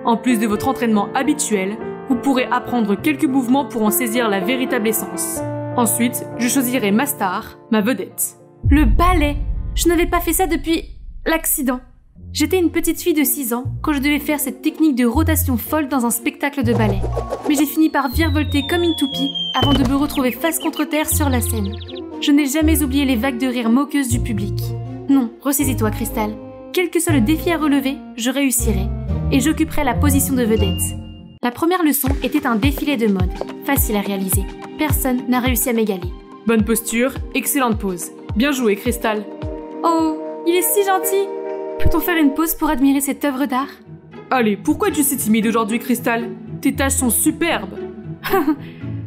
En plus de votre entraînement habituel, vous pourrez apprendre quelques mouvements pour en saisir la véritable essence. Ensuite, je choisirai ma star, ma vedette. Le ballet! Je n'avais pas fait ça depuis l'accident. J'étais une petite fille de 6 ans quand je devais faire cette technique de rotation folle dans un spectacle de ballet. Mais j'ai fini par virevolter comme une toupie avant de me retrouver face contre terre sur la scène. Je n'ai jamais oublié les vagues de rire moqueuses du public. Non, ressaisis-toi, Crystal. Quel que soit le défi à relever, je réussirai et j'occuperai la position de vedette. La première leçon était un défilé de mode, facile à réaliser. Personne n'a réussi à m'égaler. Bonne posture, excellente pose. Bien joué, Crystal. Oh, il est si gentil! Peut-on faire une pause pour admirer cette œuvre d'art? Allez, pourquoi es-tu si timide aujourd'hui, Crystal? Tes taches sont superbes.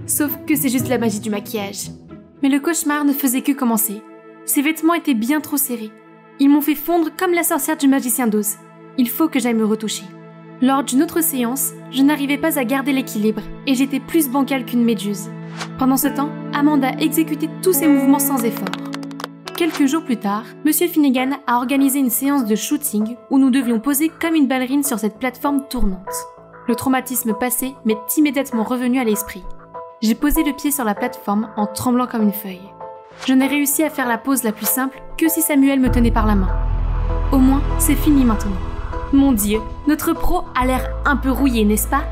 Sauf que c'est juste la magie du maquillage. Mais le cauchemar ne faisait que commencer. Ses vêtements étaient bien trop serrés. Ils m'ont fait fondre comme la sorcière du magicien d'Oz. Il faut que j'aille me retoucher. Lors d'une autre séance, je n'arrivais pas à garder l'équilibre et j'étais plus bancale qu'une méduse. Pendant ce temps, Amanda exécutait tous ses mouvements sans effort. Quelques jours plus tard, Monsieur Finnegan a organisé une séance de shooting où nous devions poser comme une ballerine sur cette plateforme tournante. Le traumatisme passé m'est immédiatement revenu à l'esprit. J'ai posé le pied sur la plateforme en tremblant comme une feuille. Je n'ai réussi à faire la pose la plus simple que si Samuel me tenait par la main. Au moins, c'est fini maintenant. Mon Dieu, notre pro a l'air un peu rouillé, n'est-ce pas?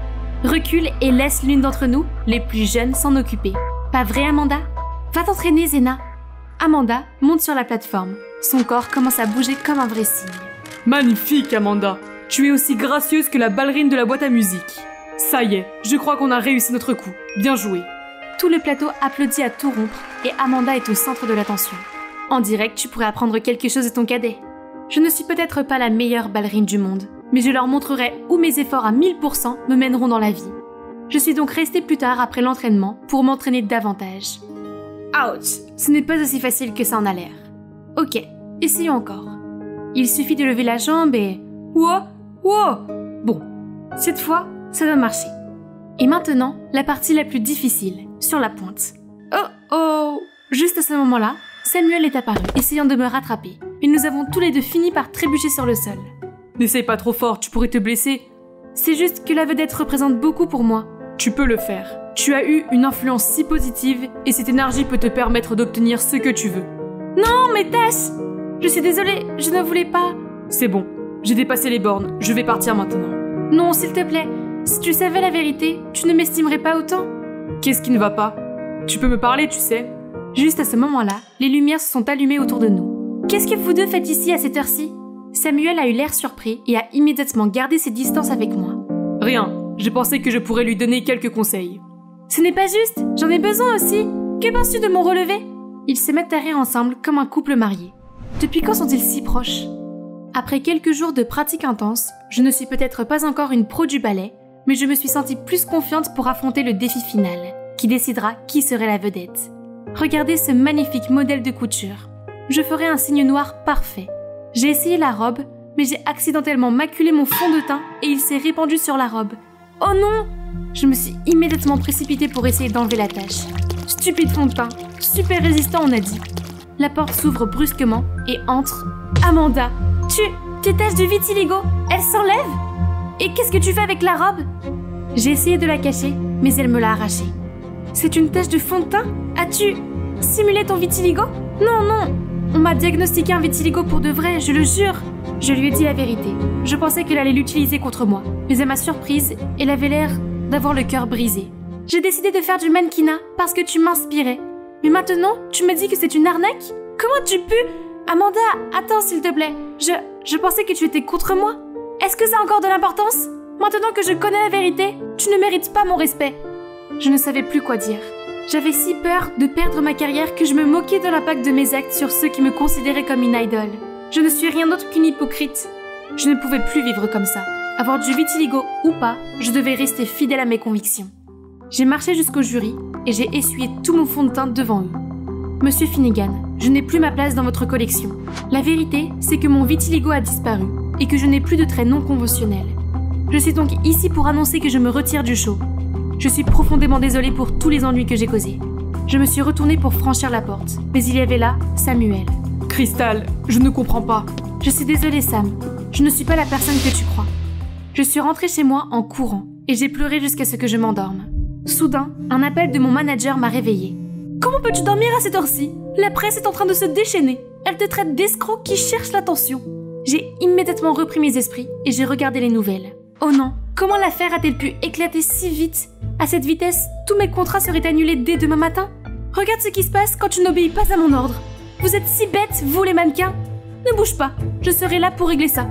Recule et laisse l'une d'entre nous, les plus jeunes, s'en occuper. Pas vrai, Amanda? Va t'entraîner, Zena. Amanda monte sur la plateforme. Son corps commence à bouger comme un vrai cygne. Magnifique, Amanda. Tu es aussi gracieuse que la ballerine de la boîte à musique. Ça y est, je crois qu'on a réussi notre coup. Bien joué. Tout le plateau applaudit à tout rompre et Amanda est au centre de l'attention. En direct, tu pourrais apprendre quelque chose de ton cadet. Je ne suis peut-être pas la meilleure ballerine du monde, mais je leur montrerai où mes efforts à 1000% me mèneront dans la vie. Je suis donc restée plus tard après l'entraînement pour m'entraîner davantage. Ouch! Ce n'est pas aussi facile que ça en a l'air. Ok, essayons encore. Il suffit de lever la jambe et... Wow! Bon, cette fois, ça doit marcher. Et maintenant, la partie la plus difficile, sur la pointe. Oh! Juste à ce moment-là, Samuel est apparu, essayant de me rattraper. Et nous avons tous les deux fini par trébucher sur le sol. N'essaye pas trop fort, tu pourrais te blesser. C'est juste que la vedette représente beaucoup pour moi. Tu peux le faire. Tu as eu une influence si positive et cette énergie peut te permettre d'obtenir ce que tu veux. Non, mes taches! Je suis désolée, je ne voulais pas. C'est bon, j'ai dépassé les bornes, je vais partir maintenant. Non, s'il te plaît, si tu savais la vérité, tu ne m'estimerais pas autant. Qu'est-ce qui ne va pas? Tu peux me parler, tu sais. Juste à ce moment-là, les lumières se sont allumées autour de nous. Qu'est-ce que vous deux faites ici à cette heure-ci? Samuel a eu l'air surpris et a immédiatement gardé ses distances avec moi. Rien, j'ai pensé que je pourrais lui donner quelques conseils. Ce n'est pas juste, j'en ai besoin aussi. Que penses-tu de mon relevé? Ils se mettent à rire ensemble comme un couple marié. Depuis quand sont-ils si proches? Après quelques jours de pratique intense, je ne suis peut-être pas encore une pro du ballet, mais je me suis sentie plus confiante pour affronter le défi final, qui décidera qui serait la vedette. Regardez ce magnifique modèle de couture. Je ferai un signe noir parfait. J'ai essayé la robe, mais j'ai accidentellement maculé mon fond de teint et il s'est répandu sur la robe. Oh non! Je me suis immédiatement précipitée pour essayer d'enlever la tache. Stupide fond de teint, super résistant on a dit. La porte s'ouvre brusquement et entre Amanda. Tes taches de vitiligo, elles s'enlèvent? Et qu'est-ce que tu fais avec la robe? J'ai essayé de la cacher, mais elle me l'a arrachée. C'est une tache de fond de teint? As-tu simulé ton vitiligo? Non, on m'a diagnostiqué un vitiligo pour de vrai, je le jure. Je lui ai dit la vérité. Je pensais qu'elle allait l'utiliser contre moi, mais à ma surprise, elle avait l'air d'avoir le cœur brisé. J'ai décidé de faire du mannequinat parce que tu m'inspirais. Mais maintenant, tu me dis que c'est une arnaque? Comment tu peux? Amanda, attends s'il te plaît. Je pensais que tu étais contre moi. Est-ce que ça a encore de l'importance? Maintenant que je connais la vérité, tu ne mérites pas mon respect. Je ne savais plus quoi dire. J'avais si peur de perdre ma carrière que je me moquais de l'impact de mes actes sur ceux qui me considéraient comme une idole. Je ne suis rien d'autre qu'une hypocrite. Je ne pouvais plus vivre comme ça. Avoir du vitiligo ou pas, je devais rester fidèle à mes convictions. J'ai marché jusqu'au jury et j'ai essuyé tout mon fond de teint devant eux. Monsieur Finnegan, je n'ai plus ma place dans votre collection. La vérité, c'est que mon vitiligo a disparu et que je n'ai plus de traits non conventionnels. Je suis donc ici pour annoncer que je me retire du show. Je suis profondément désolée pour tous les ennuis que j'ai causés. Je me suis retournée pour franchir la porte, mais il y avait là Samuel. Crystal, je ne comprends pas. Je suis désolée Sam, je ne suis pas la personne que tu crois. Je suis rentrée chez moi en courant et j'ai pleuré jusqu'à ce que je m'endorme. Soudain, un appel de mon manager m'a réveillée. Comment peux-tu dormir à cette heure-ci? La presse est en train de se déchaîner. Elle te traite d'escroc qui cherche l'attention. J'ai immédiatement repris mes esprits et j'ai regardé les nouvelles. Oh non, comment l'affaire a-t-elle pu éclater si vite? À cette vitesse, tous mes contrats seraient annulés dès demain matin. Regarde ce qui se passe quand tu n'obéis pas à mon ordre. Vous êtes si bêtes, vous les mannequins. Ne bouge pas, je serai là pour régler ça.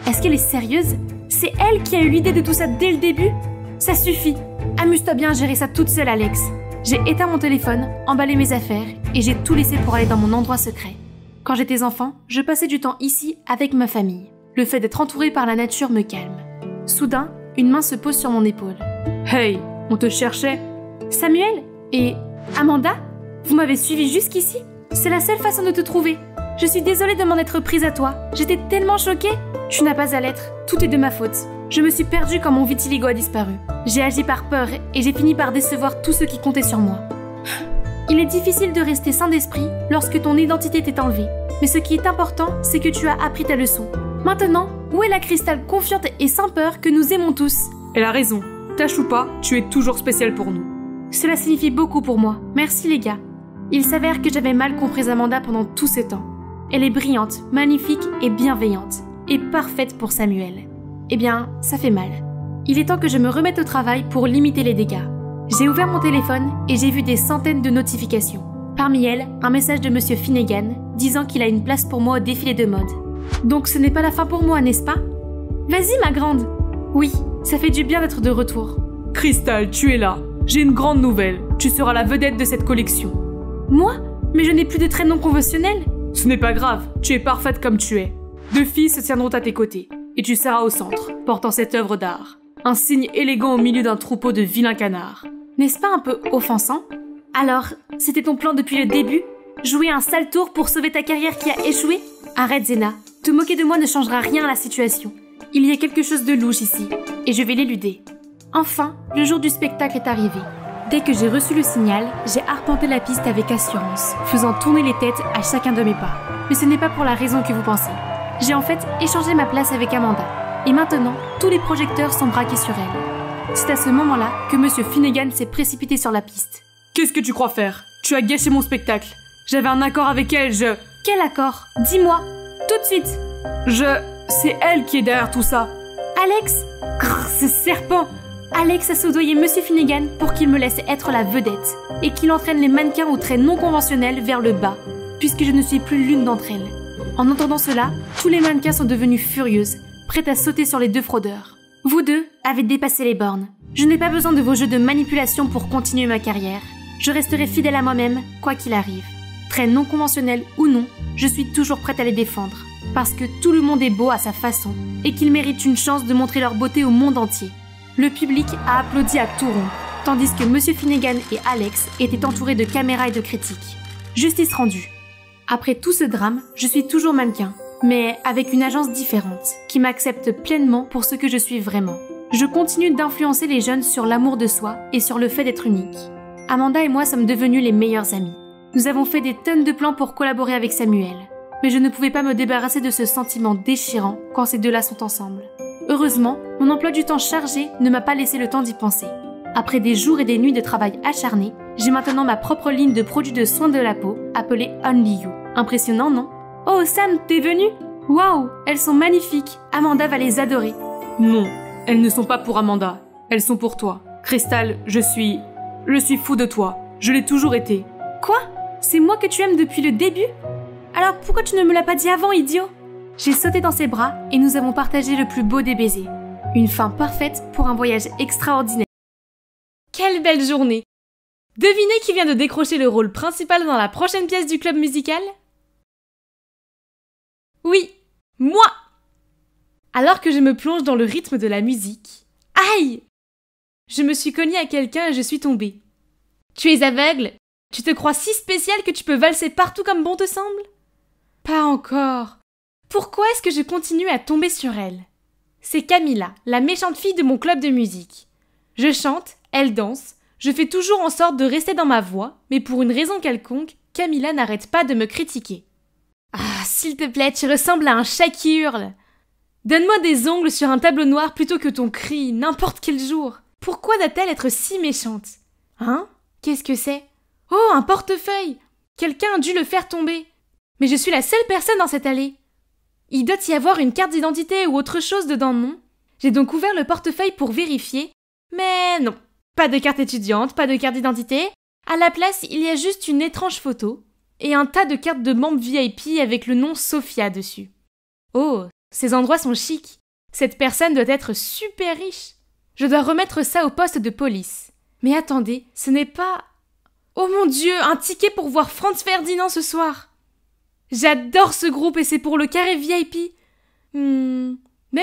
Est-ce qu'elle est sérieuse? C'est elle qui a eu l'idée de tout ça dès le début? Ça suffit. Amuse-toi bien à gérer ça toute seule, Alex. J'ai éteint mon téléphone, emballé mes affaires et j'ai tout laissé pour aller dans mon endroit secret. Quand j'étais enfant, je passais du temps ici avec ma famille. Le fait d'être entourée par la nature me calme. Soudain, une main se pose sur mon épaule. Hey, on te cherchait. Samuel? Et Amanda? Vous m'avez suivi jusqu'ici? C'est la seule façon de te trouver. Je suis désolée de m'en être prise à toi. J'étais tellement choquée. Tu n'as pas à l'être. Tout est de ma faute. Je me suis perdue quand mon vitiligo a disparu. J'ai agi par peur et j'ai fini par décevoir tous ceux qui comptaient sur moi. Il est difficile de rester sain d'esprit lorsque ton identité t'est enlevée. Mais ce qui est important, c'est que tu as appris ta leçon. Maintenant, où est la Crystal confiante et sans peur que nous aimons tous? Elle a raison. Tâche ou pas, tu es toujours spécial pour nous. Cela signifie beaucoup pour moi. Merci les gars. Il s'avère que j'avais mal compris Amanda pendant tout ce temps. Elle est brillante, magnifique et bienveillante. Et parfaite pour Samuel. Eh bien, ça fait mal. Il est temps que je me remette au travail pour limiter les dégâts. J'ai ouvert mon téléphone et j'ai vu des centaines de notifications. Parmi elles, un message de Monsieur Finnegan disant qu'il a une place pour moi au défilé de mode. Donc ce n'est pas la fin pour moi, n'est-ce pas? Vas-y ma grande. Oui, ça fait du bien d'être de retour. Crystal, tu es là. J'ai une grande nouvelle. Tu seras la vedette de cette collection. Moi? Mais je n'ai plus de traits non conventionnels. Ce n'est pas grave, tu es parfaite comme tu es. 2 filles se tiendront à tes côtés, et tu seras au centre, portant cette œuvre d'art. Un signe élégant au milieu d'un troupeau de vilains canards. N'est-ce pas un peu offensant? Alors, c'était ton plan depuis le début? Jouer un sale tour pour sauver ta carrière qui a échoué? Arrête Zena, te moquer de moi ne changera rien à la situation. Il y a quelque chose de louche ici, et je vais l'éluder. Enfin, le jour du spectacle est arrivé. Dès que j'ai reçu le signal, j'ai arpenté la piste avec assurance, faisant tourner les têtes à chacun de mes pas. Mais ce n'est pas pour la raison que vous pensez. J'ai en fait échangé ma place avec Amanda. Et maintenant, tous les projecteurs sont braqués sur elle. C'est à ce moment-là que Monsieur Finnegan s'est précipité sur la piste. Qu'est-ce que tu crois faire? Tu as gâché mon spectacle. J'avais un accord avec elle, Quel accord? Dis-moi, tout de suite. C'est elle qui est derrière tout ça. Alex? Grrr, ce serpent! Alex a soudoyé Monsieur Finnegan pour qu'il me laisse être la vedette et qu'il entraîne les mannequins aux traits non conventionnels vers le bas, puisque je ne suis plus l'une d'entre elles. En entendant cela, tous les mannequins sont devenus furieuses, prêtes à sauter sur les 2 fraudeurs. Vous deux avez dépassé les bornes. Je n'ai pas besoin de vos jeux de manipulation pour continuer ma carrière. Je resterai fidèle à moi-même, quoi qu'il arrive. Traits non conventionnels ou non, je suis toujours prête à les défendre, parce que tout le monde est beau à sa façon et qu'ils méritent une chance de montrer leur beauté au monde entier. Le public a applaudi à tout rond, tandis que Monsieur Finnegan et Alex étaient entourés de caméras et de critiques. Justice rendue. Après tout ce drame, je suis toujours mannequin, mais avec une agence différente, qui m'accepte pleinement pour ce que je suis vraiment. Je continue d'influencer les jeunes sur l'amour de soi et sur le fait d'être unique. Amanda et moi sommes devenus les meilleurs amis. Nous avons fait des tonnes de plans pour collaborer avec Samuel, mais je ne pouvais pas me débarrasser de ce sentiment déchirant quand ces deux-là sont ensemble. Heureusement, mon emploi du temps chargé ne m'a pas laissé le temps d'y penser. Après des jours et des nuits de travail acharné, j'ai maintenant ma propre ligne de produits de soins de la peau appelée Only You. Impressionnant, non? Oh Sam, t'es venue? Waouh, elles sont magnifiques. Amanda va les adorer. Non, elles ne sont pas pour Amanda. Elles sont pour toi. Crystal, je suis fou de toi. Je l'ai toujours été. Quoi? C'est moi que tu aimes depuis le début? Alors pourquoi tu ne me l'as pas dit avant, idiot? J'ai sauté dans ses bras et nous avons partagé le plus beau des baisers. Une fin parfaite pour un voyage extraordinaire. Quelle belle journée! Devinez qui vient de décrocher le rôle principal dans la prochaine pièce du club musical? Oui, moi! Alors que je me plonge dans le rythme de la musique, aïe! Je me suis cognée à quelqu'un et je suis tombée. Tu es aveugle? Tu te crois si spécial que tu peux valser partout comme bon te semble? Pas encore. Pourquoi est-ce que je continue à tomber sur elle? C'est Camilla, la méchante fille de mon club de musique. Je chante, elle danse, je fais toujours en sorte de rester dans ma voie, mais pour une raison quelconque, Camilla n'arrête pas de me critiquer. Ah, s'il te plaît, tu ressembles à un chat qui hurle. Donne-moi des ongles sur un tableau noir plutôt que ton cri, n'importe quel jour. Pourquoi doit-elle être si méchante? Hein? Qu'est-ce que c'est? Oh, un portefeuille! Quelqu'un a dû le faire tomber. Mais je suis la seule personne dans cette allée. Il doit y avoir une carte d'identité ou autre chose dedans, non? J'ai donc ouvert le portefeuille pour vérifier, mais non. Pas de carte étudiante, pas de carte d'identité. À la place, il y a juste une étrange photo et un tas de cartes de membres VIP avec le nom Sophia dessus. Oh, ces endroits sont chics. Cette personne doit être super riche. Je dois remettre ça au poste de police. Mais attendez, ce n'est pas... Oh mon Dieu, un ticket pour voir Franz Ferdinand ce soir. J'adore ce groupe et c'est pour le carré VIP. Même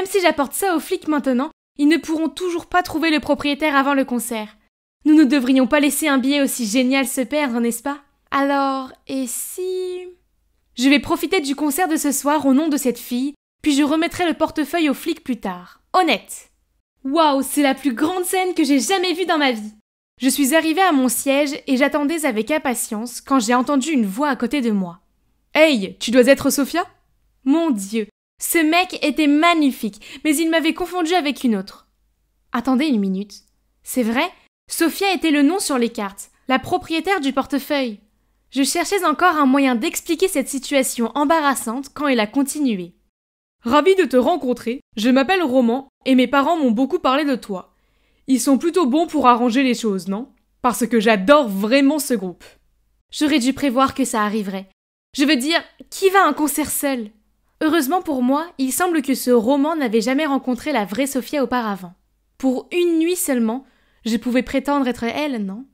si j'apporte ça aux flics maintenant, ils ne pourront toujours pas trouver le propriétaire avant le concert. Nous ne devrions pas laisser un billet aussi génial se perdre, n'est-ce pas? Alors, et si... Je vais profiter du concert de ce soir au nom de cette fille, puis je remettrai le portefeuille aux flics plus tard. Honnête. Waouh, c'est la plus grande scène que j'ai jamais vue dans ma vie. Je suis arrivée à mon siège et j'attendais avec impatience quand j'ai entendu une voix à côté de moi. Hey, tu dois être Sophia? Mon Dieu, ce mec était magnifique, mais il m'avait confondue avec une autre. Attendez une minute. C'est vrai, Sophia était le nom sur les cartes, la propriétaire du portefeuille. Je cherchais encore un moyen d'expliquer cette situation embarrassante quand elle a continué. Ravi de te rencontrer, je m'appelle Roman et mes parents m'ont beaucoup parlé de toi. Ils sont plutôt bons pour arranger les choses, non? Parce que j'adore vraiment ce groupe. J'aurais dû prévoir que ça arriverait. Je veux dire, qui va à un concert seul? Heureusement pour moi, il semble que ce Roman n'avait jamais rencontré la vraie Sophia auparavant. Pour une nuit seulement, je pouvais prétendre être elle, non?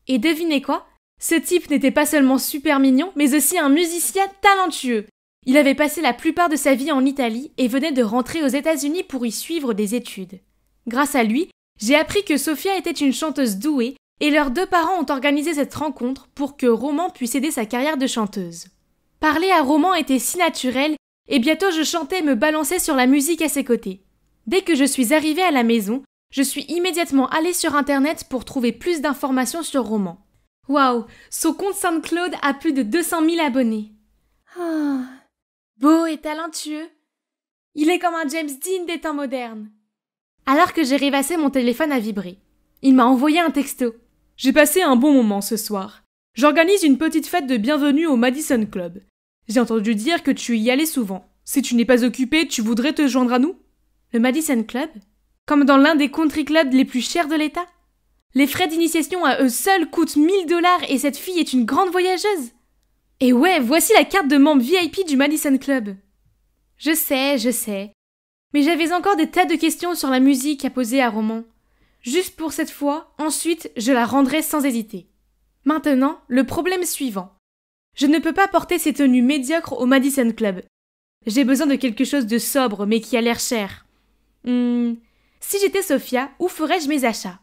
Et devinez quoi? Ce type n'était pas seulement super mignon, mais aussi un musicien talentueux. Il avait passé la plupart de sa vie en Italie et venait de rentrer aux États-Unis pour y suivre des études. Grâce à lui, j'ai appris que Sophia était une chanteuse douée et leurs deux parents ont organisé cette rencontre pour que Roman puisse aider sa carrière de chanteuse. Parler à Roman était si naturel et bientôt je chantais et me balançais sur la musique à ses côtés. Dès que je suis arrivée à la maison, je suis immédiatement allée sur internet pour trouver plus d'informations sur Roman. Waouh, son compte SoundCloud a plus de 200 000 abonnés. Ah, beau et talentueux. Il est comme un James Dean des temps modernes. Alors que j'ai rêvassé, mon téléphone a vibré. Il m'a envoyé un texto. J'ai passé un bon moment ce soir. J'organise une petite fête de bienvenue au Madison Club. J'ai entendu dire que tu y allais souvent. Si tu n'es pas occupé, tu voudrais te joindre à nous? Le Madison Club? Comme dans l'un des country clubs les plus chers de l'État? Les frais d'initiation à eux seuls coûtent 1 000 $ et cette fille est une grande voyageuse. Et ouais, voici la carte de membre VIP du Madison Club. Je sais. Mais j'avais encore des tas de questions sur la musique à poser à Roman. Juste pour cette fois, ensuite, je la rendrai sans hésiter. Maintenant, le problème suivant. Je ne peux pas porter ces tenues médiocres au Madison Club. J'ai besoin de quelque chose de sobre, mais qui a l'air cher. Si j'étais Sophia, où ferais-je mes achats?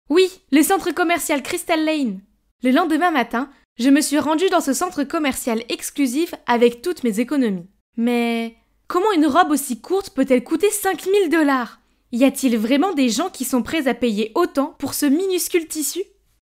Oui, le centre commercial Crystal Lane. Le lendemain matin, je me suis rendue dans ce centre commercial exclusif avec toutes mes économies. Mais comment une robe aussi courte peut-elle coûter 5 000 $? Y a-t-il vraiment des gens qui sont prêts à payer autant pour ce minuscule tissu?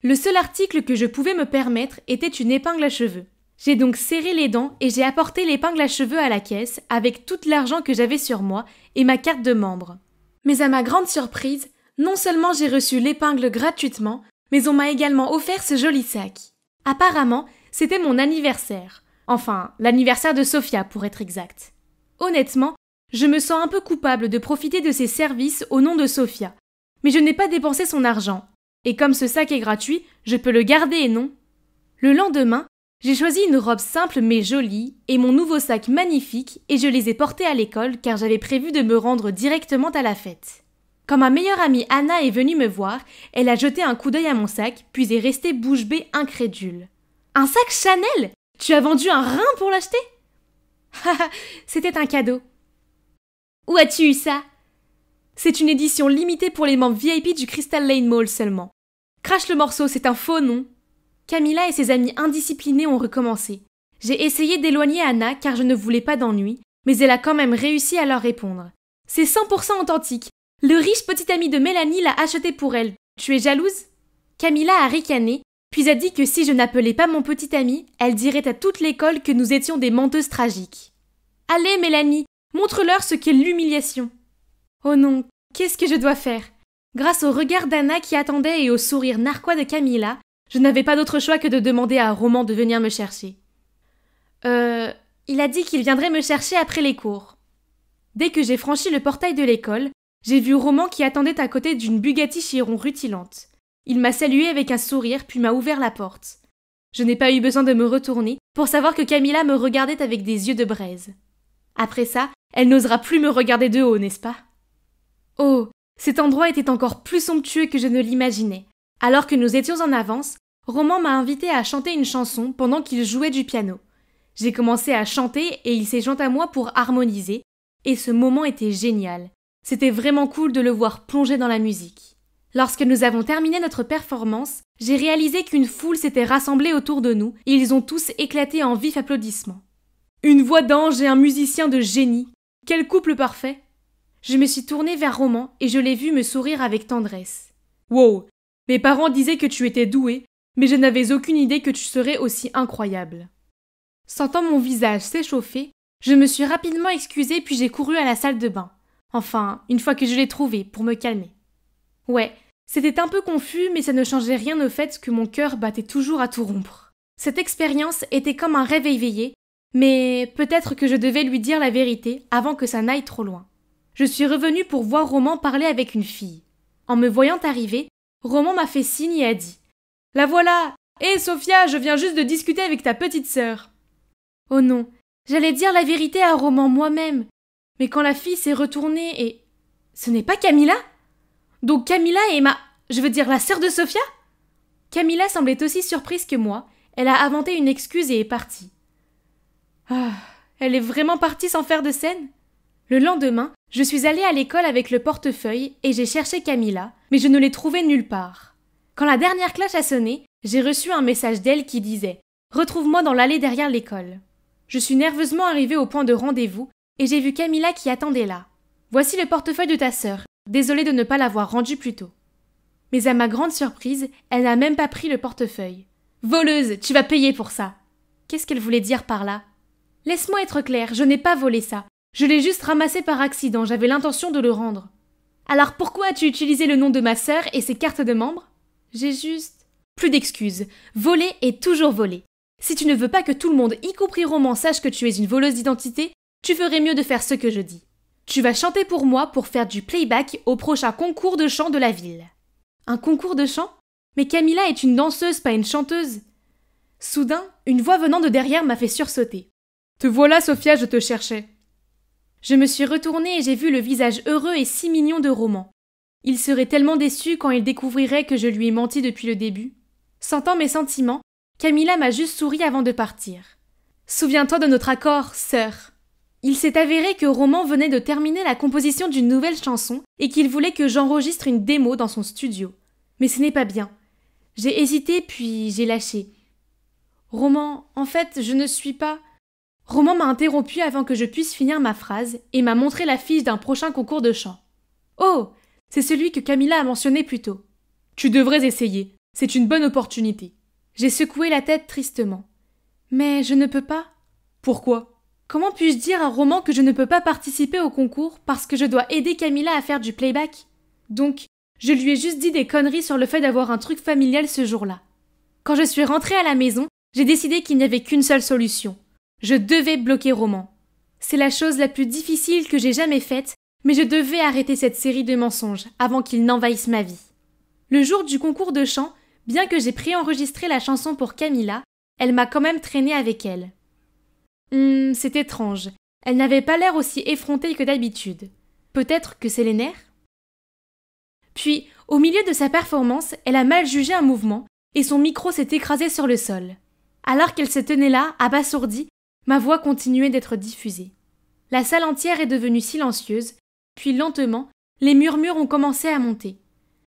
Le seul article que je pouvais me permettre était une épingle à cheveux. J'ai donc serré les dents et j'ai apporté l'épingle à cheveux à la caisse avec tout l'argent que j'avais sur moi et ma carte de membre. Mais à ma grande surprise, non seulement j'ai reçu l'épingle gratuitement, mais on m'a également offert ce joli sac. Apparemment, c'était mon anniversaire. Enfin, l'anniversaire de Sophia pour être exact. Honnêtement, je me sens un peu coupable de profiter de ses services au nom de Sophia. Mais je n'ai pas dépensé son argent. Et comme ce sac est gratuit, je peux le garder, non? Le lendemain, J'ai choisi une robe simple mais jolie et mon nouveau sac magnifique et je les ai portés à l'école car j'avais prévu de me rendre directement à la fête. Quand ma meilleure amie Anna est venue me voir, elle a jeté un coup d'œil à mon sac puis est restée bouche bée incrédule. « Un sac Chanel ? Tu as vendu un rein pour l'acheter ?» Haha, c'était un cadeau. « Où as-tu eu ça ?» C'est une édition limitée pour les membres VIP du Crystal Lane Mall seulement. Crache le morceau, c'est un faux nom. Camilla et ses amis indisciplinés ont recommencé. J'ai essayé d'éloigner Anna car je ne voulais pas d'ennui, mais elle a quand même réussi à leur répondre. C'est 100% authentique. Le riche petit ami de Mélanie l'a acheté pour elle. Tu es jalouse ? Camilla a ricané, puis a dit que si je n'appelais pas mon petit ami, elle dirait à toute l'école que nous étions des menteuses tragiques. Allez Mélanie, montre-leur ce qu'est l'humiliation. Oh non, qu'est-ce que je dois faire ? Grâce au regard d'Anna qui attendait et au sourire narquois de Camilla, je n'avais pas d'autre choix que de demander à Roman de venir me chercher. Il a dit qu'il viendrait me chercher après les cours. Dès que j'ai franchi le portail de l'école, j'ai vu Roman qui attendait à côté d'une Bugatti Chiron rutilante. Il m'a salué avec un sourire puis m'a ouvert la porte. Je n'ai pas eu besoin de me retourner pour savoir que Camilla me regardait avec des yeux de braise. Après ça, elle n'osera plus me regarder de haut, n'est-ce pas ? Oh, cet endroit était encore plus somptueux que je ne l'imaginais. Alors que nous étions en avance, Roman m'a invité à chanter une chanson pendant qu'il jouait du piano. J'ai commencé à chanter et il s'est joint à moi pour harmoniser, et ce moment était génial. C'était vraiment cool de le voir plonger dans la musique. Lorsque nous avons terminé notre performance, j'ai réalisé qu'une foule s'était rassemblée autour de nous et ils ont tous éclaté en vifs applaudissements. Une voix d'ange et un musicien de génie. Quel couple parfait! Je me suis tournée vers Roman et je l'ai vu me sourire avec tendresse. Wow! Mes parents disaient que tu étais douée, mais je n'avais aucune idée que tu serais aussi incroyable. Sentant mon visage s'échauffer, je me suis rapidement excusée puis j'ai couru à la salle de bain. Enfin, une fois que je l'ai trouvé, pour me calmer. Ouais, c'était un peu confus, mais ça ne changeait rien au fait que mon cœur battait toujours à tout rompre. Cette expérience était comme un rêve éveillé, mais peut-être que je devais lui dire la vérité avant que ça n'aille trop loin. Je suis revenue pour voir Roman parler avec une fille. En me voyant arriver, Roman m'a fait signe et a dit « La voilà! Hé Sophia, je viens juste de discuter avec ta petite sœur. » Oh non, j'allais dire la vérité à Roman moi-même. Mais quand la fille s'est retournée et... Ce n'est pas Camilla ? Donc Camilla est je veux dire la sœur de Sophia ? Camilla semblait aussi surprise que moi. Elle a inventé une excuse et est partie. Ah, elle est vraiment partie sans faire de scène ? Le lendemain, je suis allée à l'école avec le portefeuille et j'ai cherché Camilla, mais je ne l'ai trouvée nulle part. Quand la dernière cloche a sonné, j'ai reçu un message d'elle qui disait « Retrouve-moi dans l'allée derrière l'école ». Je suis nerveusement arrivée au point de rendez-vous et j'ai vu Camilla qui attendait là. « Voici le portefeuille de ta sœur. Désolée de ne pas l'avoir rendu plus tôt. » Mais à ma grande surprise, elle n'a même pas pris le portefeuille. « Voleuse, tu vas payer pour ça !» Qu'est-ce qu'elle voulait dire par là ? Laisse-moi être claire, je n'ai pas volé ça. Je l'ai juste ramassé par accident, j'avais l'intention de le rendre. Alors pourquoi as-tu utilisé le nom de ma sœur et ses cartes de membre ? J'ai juste... Plus d'excuses. Voler est toujours voler. Si tu ne veux pas que tout le monde, y compris Roman, sache que tu es une voleuse d'identité, tu ferais mieux de faire ce que je dis. Tu vas chanter pour moi pour faire du playback au prochain concours de chant de la ville. Un concours de chant ? Mais Camilla est une danseuse, pas une chanteuse. Soudain, une voix venant de derrière m'a fait sursauter. « Te voilà, Sophia, je te cherchais. » Je me suis retournée et j'ai vu le visage heureux et si mignon de Roman. Il serait tellement déçu quand il découvrirait que je lui ai menti depuis le début. Sentant mes sentiments, Camilla m'a juste souri avant de partir. « Souviens-toi de notre accord, sœur. » Il s'est avéré que Roman venait de terminer la composition d'une nouvelle chanson et qu'il voulait que j'enregistre une démo dans son studio. Mais ce n'est pas bien. J'ai hésité puis j'ai lâché. « Roman, en fait, je ne suis pas... » Roman m'a interrompu avant que je puisse finir ma phrase et m'a montré la fiche d'un prochain concours de chant. « Oh, c'est celui que Camilla a mentionné plus tôt. »« Tu devrais essayer. C'est une bonne opportunité. » J'ai secoué la tête tristement. « Mais je ne peux pas. »« Pourquoi ? Comment puis-je dire à Roman que je ne peux pas participer au concours parce que je dois aider Camilla à faire du playback ? Donc, je lui ai juste dit des conneries sur le fait d'avoir un truc familial ce jour-là. Quand je suis rentrée à la maison, j'ai décidé qu'il n'y avait qu'une seule solution. Je devais bloquer Roman. C'est la chose la plus difficile que j'ai jamais faite, mais je devais arrêter cette série de mensonges avant qu'il n'envahisse ma vie. Le jour du concours de chant, bien que j'ai préenregistré la chanson pour Camilla, elle m'a quand même traîné avec elle. C'est étrange. Elle n'avait pas l'air aussi effrontée que d'habitude. Peut-être que c'est les nerfs? Puis, au milieu de sa performance, elle a mal jugé un mouvement et son micro s'est écrasé sur le sol. Alors qu'elle se tenait là, abasourdie, ma voix continuait d'être diffusée. La salle entière est devenue silencieuse, puis lentement, les murmures ont commencé à monter.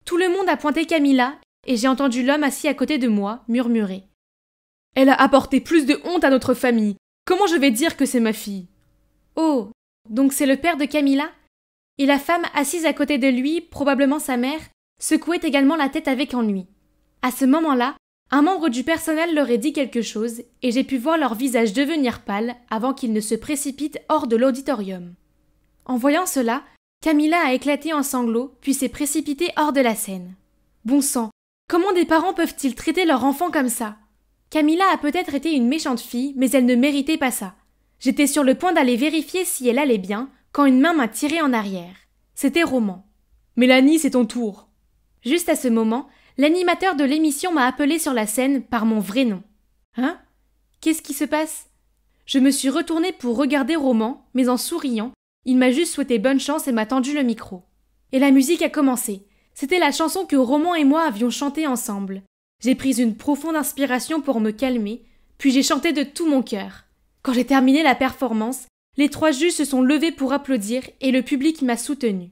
Tout le monde a pointé Camilla et j'ai entendu l'homme assis à côté de moi murmurer. « Elle a apporté plus de honte à notre famille. Comment je vais dire que c'est ma fille ?» Oh, donc c'est le père de Camilla? Et la femme assise à côté de lui, probablement sa mère, secouait également la tête avec ennui. À ce moment-là, un membre du personnel leur a dit quelque chose et j'ai pu voir leur visage devenir pâle avant qu'ils ne se précipitent hors de l'auditorium. En voyant cela, Camilla a éclaté en sanglots puis s'est précipitée hors de la scène. Bon sang, comment des parents peuvent-ils traiter leur enfant comme ça? Camilla a peut-être été une méchante fille, mais elle ne méritait pas ça. J'étais sur le point d'aller vérifier si elle allait bien quand une main m'a tirée en arrière. C'était Roman. « Mélanie, c'est ton tour !» Juste à ce moment, l'animateur de l'émission m'a appelé sur la scène par mon vrai nom. « Hein? Qu'est-ce qui se passe ?» Je me suis retournée pour regarder Roman, mais en souriant, il m'a juste souhaité bonne chance et m'a tendu le micro. Et la musique a commencé. C'était la chanson que Roman et moi avions chantée ensemble. J'ai pris une profonde inspiration pour me calmer, puis j'ai chanté de tout mon cœur. Quand j'ai terminé la performance, les 3 juges se sont levés pour applaudir et le public m'a soutenue.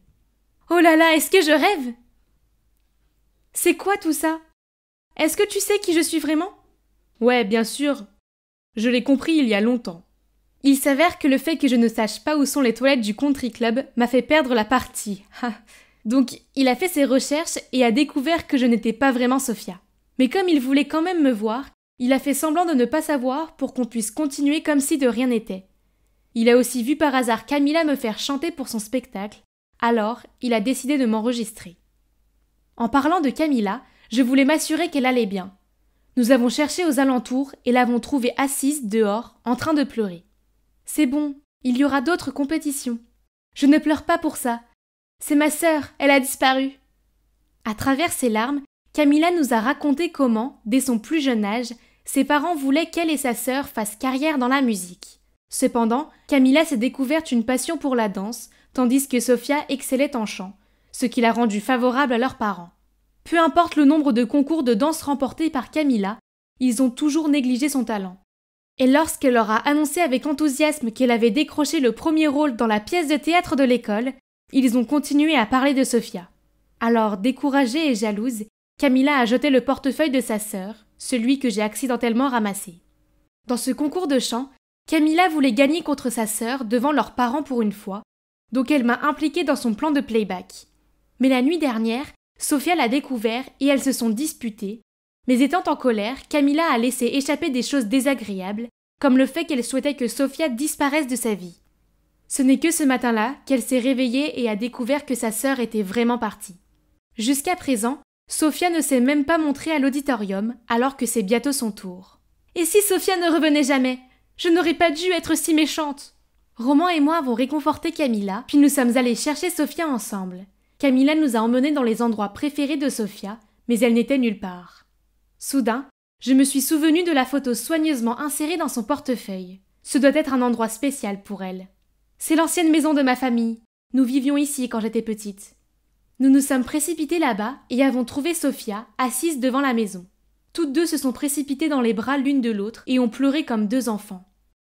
Oh là là, est-ce que je rêve? C'est quoi tout ça? Est-ce que tu sais qui je suis vraiment? Ouais, bien sûr. Je l'ai compris il y a longtemps. Il s'avère que le fait que je ne sache pas où sont les toilettes du country club m'a fait perdre la partie. Donc, il a fait ses recherches et a découvert que je n'étais pas vraiment Sophia. Mais comme il voulait quand même me voir, il a fait semblant de ne pas savoir pour qu'on puisse continuer comme si de rien n'était. Il a aussi vu par hasard Camilla me faire chanter pour son spectacle, alors il a décidé de m'enregistrer. En parlant de Camilla, je voulais m'assurer qu'elle allait bien. Nous avons cherché aux alentours et l'avons trouvée assise dehors, en train de pleurer. C'est bon, il y aura d'autres compétitions. Je ne pleure pas pour ça. C'est ma sœur, elle a disparu. À travers ses larmes, Camilla nous a raconté comment, dès son plus jeune âge, ses parents voulaient qu'elle et sa sœur fassent carrière dans la musique. Cependant, Camilla s'est découverte une passion pour la danse, tandis que Sophia excellait en chant, ce qui l'a rendue favorable à leurs parents. Peu importe le nombre de concours de danse remportés par Camilla, ils ont toujours négligé son talent. Et lorsqu'elle leur a annoncé avec enthousiasme qu'elle avait décroché le premier rôle dans la pièce de théâtre de l'école, ils ont continué à parler de Sophia. Alors, découragée et jalouse, Camilla a jeté le portefeuille de sa sœur, celui que j'ai accidentellement ramassé. Dans ce concours de chant, Camilla voulait gagner contre sa sœur devant leurs parents pour une fois, donc elle m'a impliquée dans son plan de playback. Mais la nuit dernière, Sophia l'a découvert et elles se sont disputées, mais étant en colère, Camilla a laissé échapper des choses désagréables, comme le fait qu'elle souhaitait que Sophia disparaisse de sa vie. Ce n'est que ce matin-là qu'elle s'est réveillée et a découvert que sa sœur était vraiment partie. Jusqu'à présent, Sophia ne s'est même pas montrée à l'auditorium, alors que c'est bientôt son tour. Et si Sophia ne revenait jamais? Je n'aurais pas dû être si méchante. Roman et moi avons réconforté Camilla, puis nous sommes allés chercher Sophia ensemble. Camilla nous a emmenés dans les endroits préférés de Sophia, mais elle n'était nulle part. Soudain, je me suis souvenue de la photo soigneusement insérée dans son portefeuille. Ce doit être un endroit spécial pour elle. C'est l'ancienne maison de ma famille. Nous vivions ici quand j'étais petite. Nous nous sommes précipités là-bas et avons trouvé Sophia assise devant la maison. Toutes deux se sont précipitées dans les bras l'une de l'autre et ont pleuré comme 2 enfants.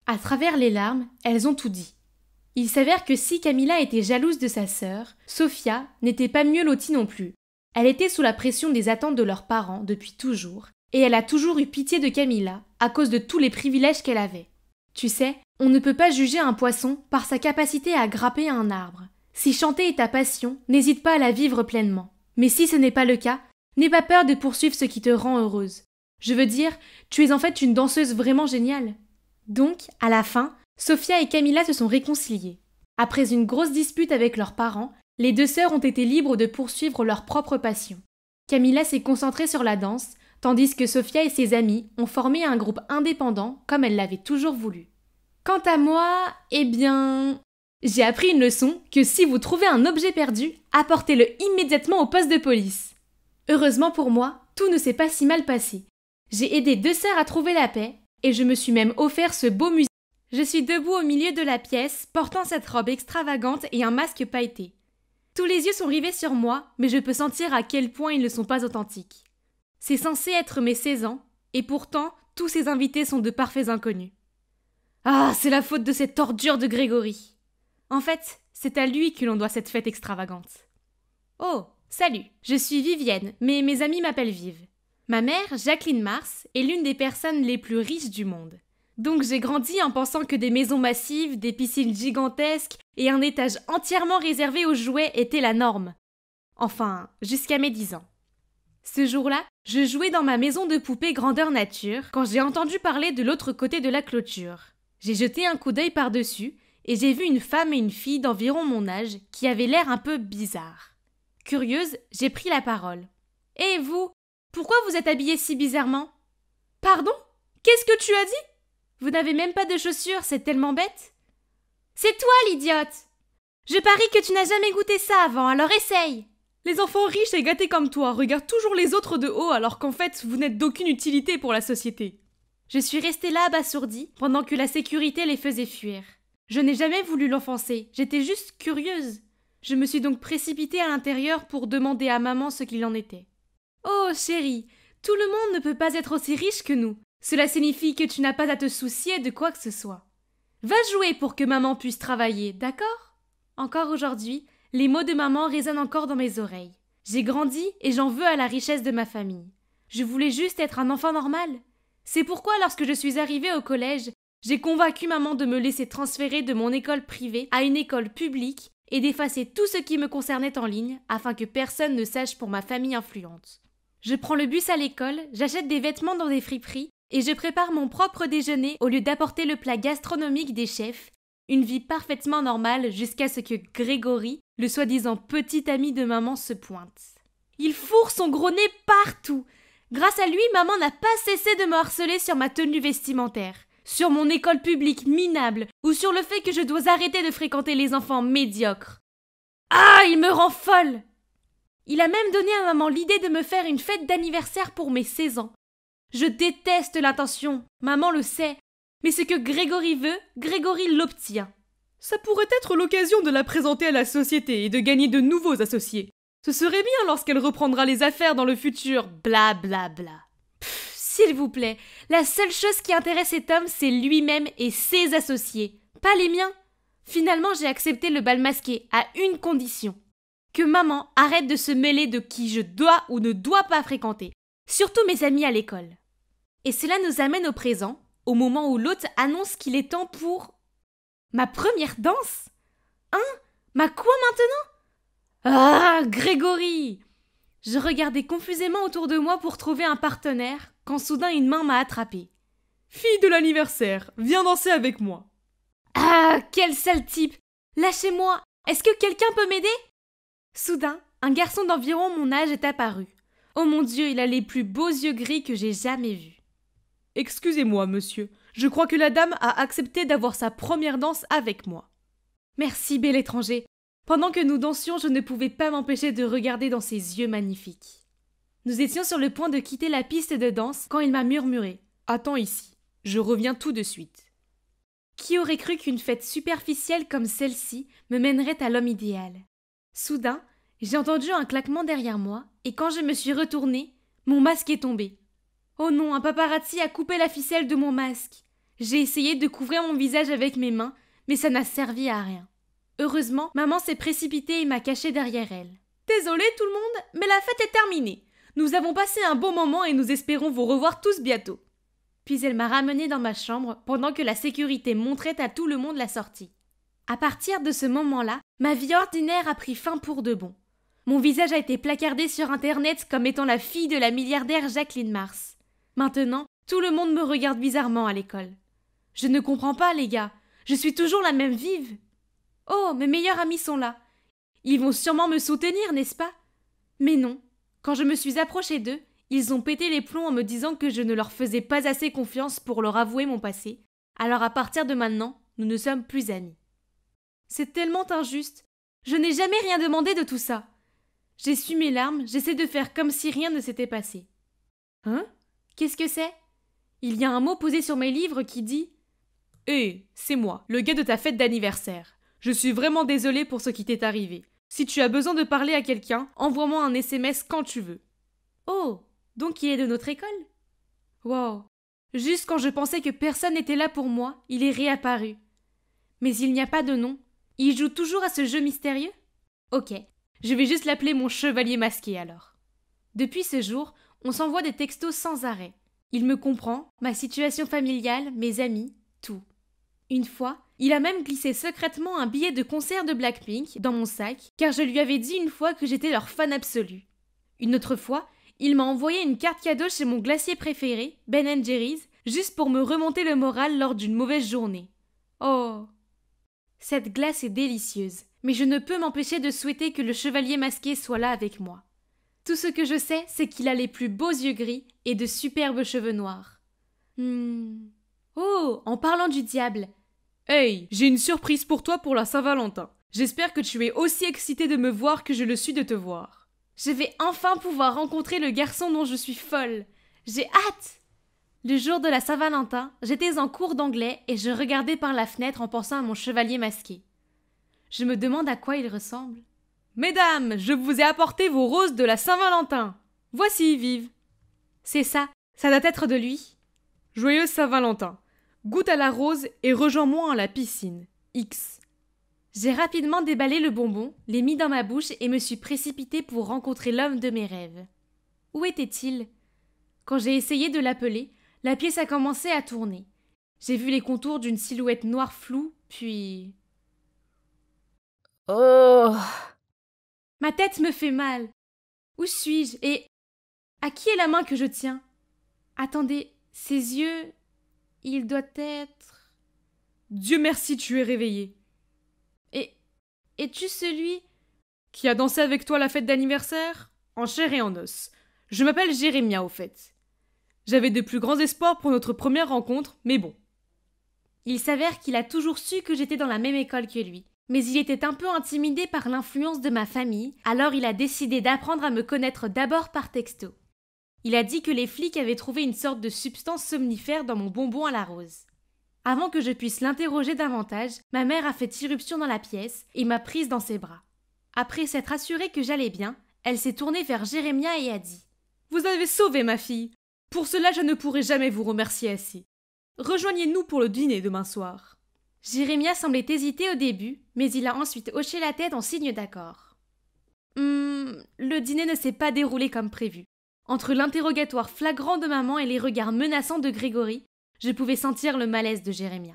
À travers les larmes, elles ont tout dit. Il s'avère que si Camilla était jalouse de sa sœur, Sophia n'était pas mieux lotie non plus. Elle était sous la pression des attentes de leurs parents depuis toujours, et elle a toujours eu pitié de Camilla à cause de tous les privilèges qu'elle avait. Tu sais, on ne peut pas juger un poisson par sa capacité à grapper à un arbre. Si chanter est ta passion, n'hésite pas à la vivre pleinement. Mais si ce n'est pas le cas, n'aie pas peur de poursuivre ce qui te rend heureuse. Je veux dire, tu es en fait une danseuse vraiment géniale. Donc, à la fin, Sophia et Camilla se sont réconciliées. Après une grosse dispute avec leurs parents, les 2 sœurs ont été libres de poursuivre leur propre passion. Camilla s'est concentrée sur la danse, tandis que Sophia et ses amis ont formé un groupe indépendant comme elle l'avait toujours voulu. Quant à moi, eh bien... j'ai appris une leçon que si vous trouvez un objet perdu, apportez-le immédiatement au poste de police. Heureusement pour moi, tout ne s'est pas si mal passé. J'ai aidé 2 sœurs à trouver la paix, et je me suis même offert ce beau musée. Je suis debout au milieu de la pièce, portant cette robe extravagante et un masque pailleté. Tous les yeux sont rivés sur moi, mais je peux sentir à quel point ils ne sont pas authentiques. C'est censé être mes 16 ans, et pourtant, tous ces invités sont de parfaits inconnus. Ah, c'est la faute de cette ordure de Grégory. En fait, c'est à lui que l'on doit cette fête extravagante. Oh, salut, je suis Vivienne, mais mes amis m'appellent Vive. Ma mère, Jacqueline Mars, est l'une des personnes les plus riches du monde. Donc j'ai grandi en pensant que des maisons massives, des piscines gigantesques et un étage entièrement réservé aux jouets étaient la norme. Enfin, jusqu'à mes 10 ans. Ce jour-là, je jouais dans ma maison de poupée grandeur nature quand j'ai entendu parler de l'autre côté de la clôture. J'ai jeté un coup d'œil par-dessus et j'ai vu une femme et une fille d'environ mon âge qui avaient l'air un peu bizarres. Curieuse, j'ai pris la parole. « Et vous, pourquoi vous êtes habillés si bizarrement ?»« Pardon ? Qu'est-ce que tu as dit ? Vous n'avez même pas de chaussures, c'est tellement bête. »« C'est toi l'idiote ! Je parie que tu n'as jamais goûté ça avant, alors essaye !» Les enfants riches et gâtés comme toi regardent toujours les autres de haut alors qu'en fait, vous n'êtes d'aucune utilité pour la société. Je suis restée là abasourdie pendant que la sécurité les faisait fuir. Je n'ai jamais voulu l'offenser, j'étais juste curieuse. Je me suis donc précipitée à l'intérieur pour demander à maman ce qu'il en était. « Oh, chérie, tout le monde ne peut pas être aussi riche que nous. Cela signifie que tu n'as pas à te soucier de quoi que ce soit. Va jouer pour que maman puisse travailler, d'accord ?» Encore aujourd'hui, les mots de maman résonnent encore dans mes oreilles. J'ai grandi et j'en veux à la richesse de ma famille. Je voulais juste être un enfant normal. C'est pourquoi lorsque je suis arrivée au collège, j'ai convaincu maman de me laisser transférer de mon école privée à une école publique et d'effacer tout ce qui me concernait en ligne afin que personne ne sache pour ma famille influente. Je prends le bus à l'école, j'achète des vêtements dans des friperies et je prépare mon propre déjeuner au lieu d'apporter le plat gastronomique des chefs. Une vie parfaitement normale jusqu'à ce que Grégory, le soi-disant petit ami de maman, se pointe. Il fourre son gros nez partout. Grâce à lui, maman n'a pas cessé de me harceler sur ma tenue vestimentaire, sur mon école publique minable ou sur le fait que je dois arrêter de fréquenter les enfants médiocres. Ah, il me rend folle! Il a même donné à maman l'idée de me faire une fête d'anniversaire pour mes 16 ans. Je déteste l'intention, maman le sait, mais ce que Grégory veut, Grégory l'obtient. Ça pourrait être l'occasion de la présenter à la société et de gagner de nouveaux associés. Ce serait bien lorsqu'elle reprendra les affaires dans le futur, bla bla bla. S'il vous plaît, la seule chose qui intéresse cet homme, c'est lui-même et ses associés, pas les miens. Finalement, j'ai accepté le bal masqué à une condition. Que maman arrête de se mêler de qui je dois ou ne dois pas fréquenter, surtout mes amis à l'école. Et cela nous amène au présent, au moment où l'hôte annonce qu'il est temps pour... Ma première danse ? Hein ? Ma quoi maintenant ? Ah, Grégory ! Je regardais confusément autour de moi pour trouver un partenaire, quand soudain une main m'a attrapée. Fille de l'anniversaire, viens danser avec moi. Ah, quel sale type ! Lâchez-moi ! Est-ce que quelqu'un peut m'aider ? Soudain, un garçon d'environ mon âge est apparu. Oh mon Dieu, il a les plus beaux yeux gris que j'ai jamais vus. Excusez-moi, monsieur, je crois que la dame a accepté d'avoir sa première danse avec moi. Merci, bel étranger. Pendant que nous dansions, je ne pouvais pas m'empêcher de regarder dans ses yeux magnifiques. Nous étions sur le point de quitter la piste de danse quand il m'a murmuré « Attends ici, je reviens tout de suite ». Qui aurait cru qu'une fête superficielle comme celle-ci me mènerait à l'homme idéal ? Soudain, j'ai entendu un claquement derrière moi et quand je me suis retournée, mon masque est tombé. Oh non, un paparazzi a coupé la ficelle de mon masque. J'ai essayé de couvrir mon visage avec mes mains, mais ça n'a servi à rien. Heureusement, maman s'est précipitée et m'a caché derrière elle. Désolée tout le monde, mais la fête est terminée. Nous avons passé un bon moment et nous espérons vous revoir tous bientôt. Puis elle m'a ramenée dans ma chambre pendant que la sécurité montrait à tout le monde la sortie. À partir de ce moment-là, ma vie ordinaire a pris fin pour de bon. Mon visage a été placardé sur Internet comme étant la fille de la milliardaire Jacqueline Mars. Maintenant, tout le monde me regarde bizarrement à l'école. Je ne comprends pas, les gars. Je suis toujours la même Vive. Oh, mes meilleurs amis sont là. Ils vont sûrement me soutenir, n'est-ce pas ? Mais non. Quand je me suis approchée d'eux, ils ont pété les plombs en me disant que je ne leur faisais pas assez confiance pour leur avouer mon passé. Alors à partir de maintenant, nous ne sommes plus amis. C'est tellement injuste. Je n'ai jamais rien demandé de tout ça. J'essuie mes larmes, j'essaie de faire comme si rien ne s'était passé. Hein ? Qu'est-ce que c'est? Il y a un mot posé sur mes livres qui dit « Hé, c'est moi, le gars de ta fête d'anniversaire. Je suis vraiment désolée pour ce qui t'est arrivé. Si tu as besoin de parler à quelqu'un, envoie-moi un SMS quand tu veux. » Oh, donc il est de notre école? Wow. Juste quand je pensais que personne n'était là pour moi, il est réapparu. Mais il n'y a pas de nom. Il joue toujours à ce jeu mystérieux? Ok, je vais juste l'appeler mon chevalier masqué alors. Depuis ce jour, on s'envoie des textos sans arrêt. Il me comprend, ma situation familiale, mes amis, tout. Une fois, il a même glissé secrètement un billet de concert de Blackpink dans mon sac, car je lui avais dit une fois que j'étais leur fan absolu. Une autre fois, il m'a envoyé une carte cadeau chez mon glacier préféré, Ben & Jerry's, juste pour me remonter le moral lors d'une mauvaise journée. Oh! Cette glace est délicieuse, mais je ne peux m'empêcher de souhaiter que le chevalier masqué soit là avec moi. Tout ce que je sais, c'est qu'il a les plus beaux yeux gris et de superbes cheveux noirs. Oh, en parlant du diable. Hey, j'ai une surprise pour toi pour la Saint-Valentin. J'espère que tu es aussi excitée de me voir que je le suis de te voir. Je vais enfin pouvoir rencontrer le garçon dont je suis folle. J'ai hâte! Le jour de la Saint-Valentin, j'étais en cours d'anglais et je regardais par la fenêtre en pensant à mon chevalier masqué. Je me demande à quoi il ressemble. Mesdames, je vous ai apporté vos roses de la Saint-Valentin. Voici, Vive. C'est ça doit être de lui. Joyeuse Saint-Valentin. Goûte à la rose et rejoins-moi à la piscine. X. J'ai rapidement déballé le bonbon, l'ai mis dans ma bouche et me suis précipitée pour rencontrer l'homme de mes rêves. Où était-il? Quand j'ai essayé de l'appeler, la pièce a commencé à tourner. J'ai vu les contours d'une silhouette noire floue, puis... Oh! Ma tête me fait mal. Où suis-je? Et à qui est la main que je tiens? Attendez, ses yeux... Il doit être... Dieu merci, tu es réveillée. Et es-tu celui... Qui a dansé avec toi la fête d'anniversaire? En chair et en os. Je m'appelle Jérémia, au fait. J'avais de plus grands espoirs pour notre première rencontre, mais bon. Il s'avère qu'il a toujours su que j'étais dans la même école que lui. Mais il était un peu intimidé par l'influence de ma famille, alors il a décidé d'apprendre à me connaître d'abord par texto. Il a dit que les flics avaient trouvé une sorte de substance somnifère dans mon bonbon à la rose. Avant que je puisse l'interroger davantage, ma mère a fait irruption dans la pièce et m'a prise dans ses bras. Après s'être assurée que j'allais bien, elle s'est tournée vers Jérémia et a dit « Vous avez sauvé ma fille. Pour cela, je ne pourrai jamais vous remercier assez. Rejoignez-nous pour le dîner demain soir. » Jérémia semblait hésiter au début, mais il a ensuite hoché la tête en signe d'accord. Le dîner ne s'est pas déroulé comme prévu. Entre l'interrogatoire flagrant de maman et les regards menaçants de Grégory, je pouvais sentir le malaise de Jérémia.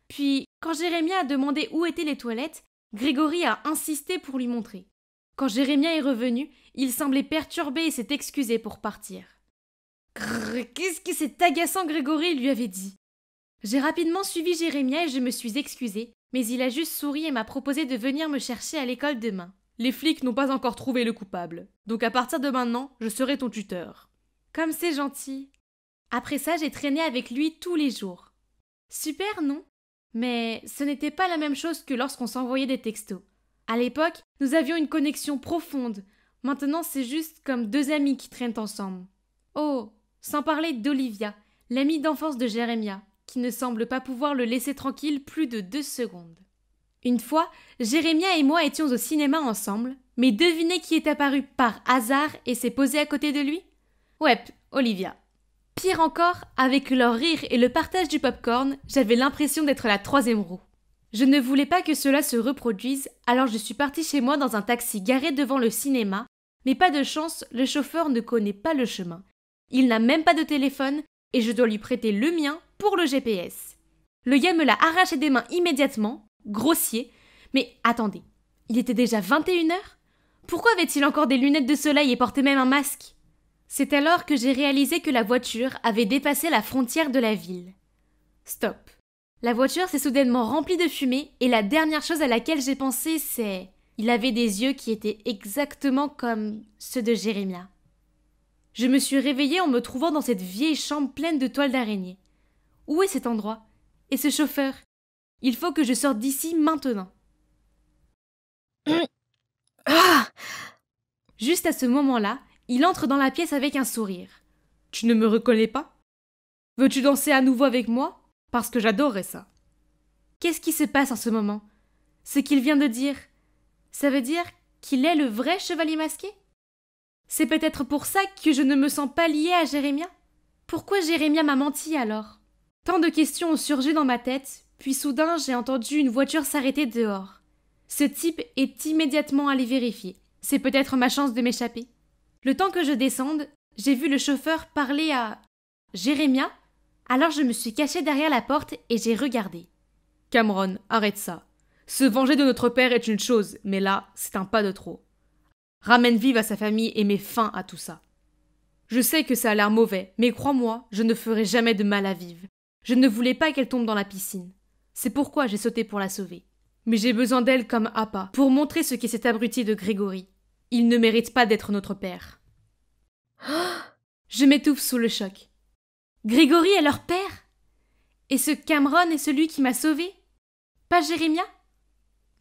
Puis, quand Jérémia a demandé où étaient les toilettes, Grégory a insisté pour lui montrer. Quand Jérémia est revenu, il semblait perturbé et s'est excusé pour partir. Grrr, qu'est-ce que c'est agaçant, Grégory lui avait dit. J'ai rapidement suivi Jérémia et je me suis excusée, mais il a juste souri et m'a proposé de venir me chercher à l'école demain. Les flics n'ont pas encore trouvé le coupable, donc à partir de maintenant, je serai ton tuteur. Comme c'est gentil. Après ça, j'ai traîné avec lui tous les jours. Super, non? Mais ce n'était pas la même chose que lorsqu'on s'envoyait des textos. À l'époque, nous avions une connexion profonde. Maintenant, c'est juste comme deux amis qui traînent ensemble. Oh, sans parler d'Olivia, l'amie d'enfance de Jérémia, qui ne semble pas pouvoir le laisser tranquille plus de 2 secondes. Une fois, Jérémia et moi étions au cinéma ensemble, mais devinez qui est apparu par hasard et s'est posé à côté de lui? Ouais, Olivia. Pire encore, avec leur rire et le partage du popcorn, j'avais l'impression d'être la 3e roue. Je ne voulais pas que cela se reproduise, alors je suis partie chez moi dans un taxi garé devant le cinéma, mais pas de chance, le chauffeur ne connaît pas le chemin. Il n'a même pas de téléphone et je dois lui prêter le mien pour le GPS. Le gars me l'a arraché des mains immédiatement, grossier, mais attendez, il était déjà 21h? Pourquoi avait-il encore des lunettes de soleil et portait même un masque? C'est alors que j'ai réalisé que la voiture avait dépassé la frontière de la ville. Stop. La voiture s'est soudainement remplie de fumée et la dernière chose à laquelle j'ai pensé, c'est... Il avait des yeux qui étaient exactement comme ceux de Jérémia. Je me suis réveillée en me trouvant dans cette vieille chambre pleine de toiles d'araignée. Où est cet endroit? Et ce chauffeur? Il faut que je sorte d'ici maintenant. Juste à ce moment-là, il entre dans la pièce avec un sourire. Tu ne me reconnais pas? Veux-tu danser à nouveau avec moi? Parce que j'adorerais ça. Qu'est-ce qui se passe en ce moment? Ce qu'il vient de dire, ça veut dire qu'il est le vrai chevalier masqué? C'est peut-être pour ça que je ne me sens pas liée à Jérémia? Pourquoi Jérémia m'a menti alors? Tant de questions ont surgi dans ma tête, puis soudain j'ai entendu une voiture s'arrêter dehors. Ce type est immédiatement allé vérifier. C'est peut-être ma chance de m'échapper. Le temps que je descende, j'ai vu le chauffeur parler à Jérémia, alors je me suis cachée derrière la porte et j'ai regardé. Cameron, arrête ça. Se venger de notre père est une chose, mais là, c'est un pas de trop. Ramène Viv à sa famille et mets fin à tout ça. Je sais que ça a l'air mauvais, mais crois-moi, je ne ferai jamais de mal à Viv. Je ne voulais pas qu'elle tombe dans la piscine. C'est pourquoi j'ai sauté pour la sauver. Mais j'ai besoin d'elle comme appât, pour montrer ce qu'est cet abruti de Grégory. Il ne mérite pas d'être notre père. Je m'étouffe sous le choc. Grégory est leur père? Et ce Cameron est celui qui m'a sauvée? Pas Jérémia?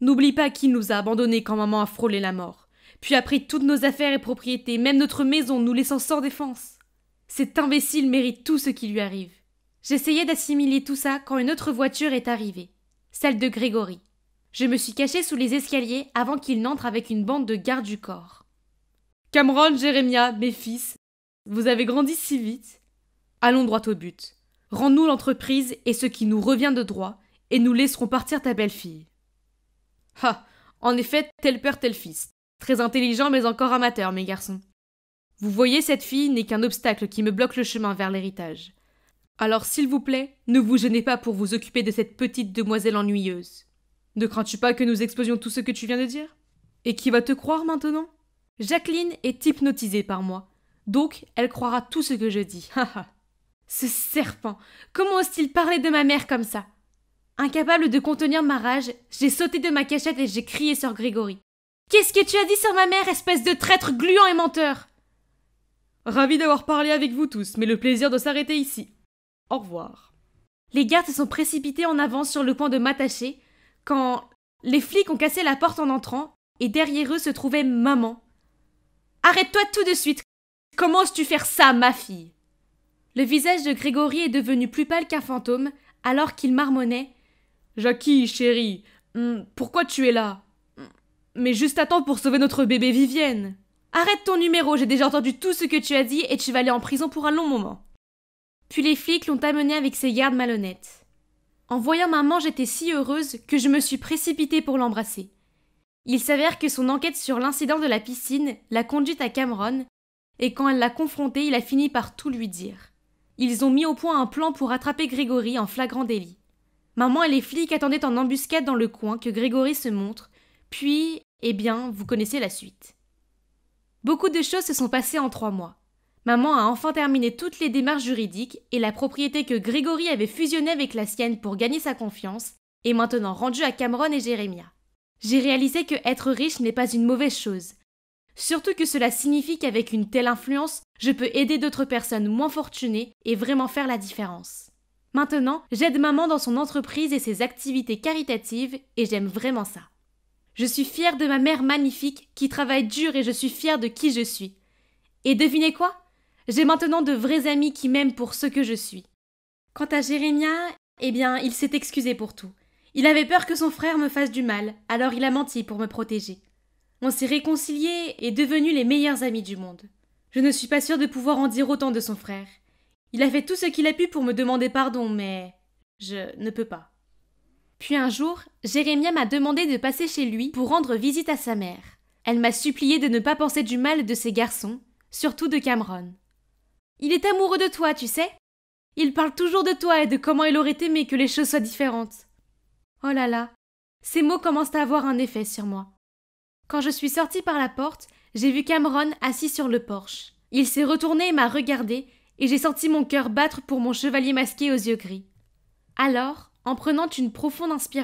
N'oublie pas qu'il nous a abandonnés quand maman a frôlé la mort, puis a pris toutes nos affaires et propriétés, même notre maison, nous laissant sans défense. Cet imbécile mérite tout ce qui lui arrive. J'essayais d'assimiler tout ça quand une autre voiture est arrivée, celle de Grégory. Je me suis cachée sous les escaliers avant qu'il n'entre avec une bande de gardes du corps. Cameron, Jérémia, mes fils, vous avez grandi si vite. Allons droit au but. Rends-nous l'entreprise et ce qui nous revient de droit, et nous laisserons partir ta belle-fille. Ah, en effet, tel père, tel fils. Très intelligent, mais encore amateur, mes garçons. Vous voyez, cette fille n'est qu'un obstacle qui me bloque le chemin vers l'héritage. Alors, s'il vous plaît, ne vous gênez pas pour vous occuper de cette petite demoiselle ennuyeuse. Ne crains-tu pas que nous explosions tout ce que tu viens de dire? Et qui va te croire maintenant? Jacqueline est hypnotisée par moi, donc elle croira tout ce que je dis. Ce serpent, comment ose-t-il parler de ma mère comme ça? Incapable de contenir ma rage, j'ai sauté de ma cachette et j'ai crié sur Grégory. Qu'est-ce que tu as dit sur ma mère, espèce de traître gluant et menteur? Ravi d'avoir parlé avec vous tous, mais le plaisir de s'arrêter ici. Au revoir. Les gardes se sont précipités en avant sur le point de m'attacher, quand les flics ont cassé la porte en entrant, et derrière eux se trouvait maman. Arrête-toi tout de suite! Comment oses-tu faire ça, ma fille? Le visage de Grégory est devenu plus pâle qu'un fantôme, alors qu'il marmonnait. Jackie, chérie, pourquoi tu es là? Mais juste à temps pour sauver notre bébé Vivienne. Arrête ton numéro, j'ai déjà entendu tout ce que tu as dit et tu vas aller en prison pour un long moment. Puis les flics l'ont amené avec ses gardes malhonnêtes. En voyant maman, j'étais si heureuse que je me suis précipitée pour l'embrasser. Il s'avère que son enquête sur l'incident de la piscine l'a conduite à Cameron, et quand elle l'a confronté, il a fini par tout lui dire. Ils ont mis au point un plan pour attraper Grégory en flagrant délit. Maman et les flics attendaient en embuscade dans le coin que Grégory se montre, puis, eh bien, vous connaissez la suite. Beaucoup de choses se sont passées en 3 mois. Maman a enfin terminé toutes les démarches juridiques et la propriété que Grégory avait fusionnée avec la sienne pour gagner sa confiance est maintenant rendue à Cameron et Jérémia. J'ai réalisé que être riche n'est pas une mauvaise chose. Surtout que cela signifie qu'avec une telle influence, je peux aider d'autres personnes moins fortunées et vraiment faire la différence. Maintenant, j'aide maman dans son entreprise et ses activités caritatives et j'aime vraiment ça. Je suis fière de ma mère magnifique qui travaille dur et je suis fière de qui je suis. Et devinez quoi? J'ai maintenant de vrais amis qui m'aiment pour ce que je suis. Quant à Jérémia, eh bien, il s'est excusé pour tout. Il avait peur que son frère me fasse du mal, alors il a menti pour me protéger. On s'est réconciliés et devenus les meilleurs amis du monde. Je ne suis pas sûre de pouvoir en dire autant de son frère. Il a fait tout ce qu'il a pu pour me demander pardon, mais je ne peux pas. Puis un jour, Jérémia m'a demandé de passer chez lui pour rendre visite à sa mère. Elle m'a supplié de ne pas penser du mal de ses garçons, surtout de Cameron. Il est amoureux de toi, tu sais. Il parle toujours de toi et de comment il aurait aimé que les choses soient différentes. Oh là là, ces mots commencent à avoir un effet sur moi. Quand je suis sortie par la porte, j'ai vu Cameron assis sur le porche. Il s'est retourné et m'a regardé, et j'ai senti mon cœur battre pour mon chevalier masqué aux yeux gris. Alors, en prenant une profonde inspiration,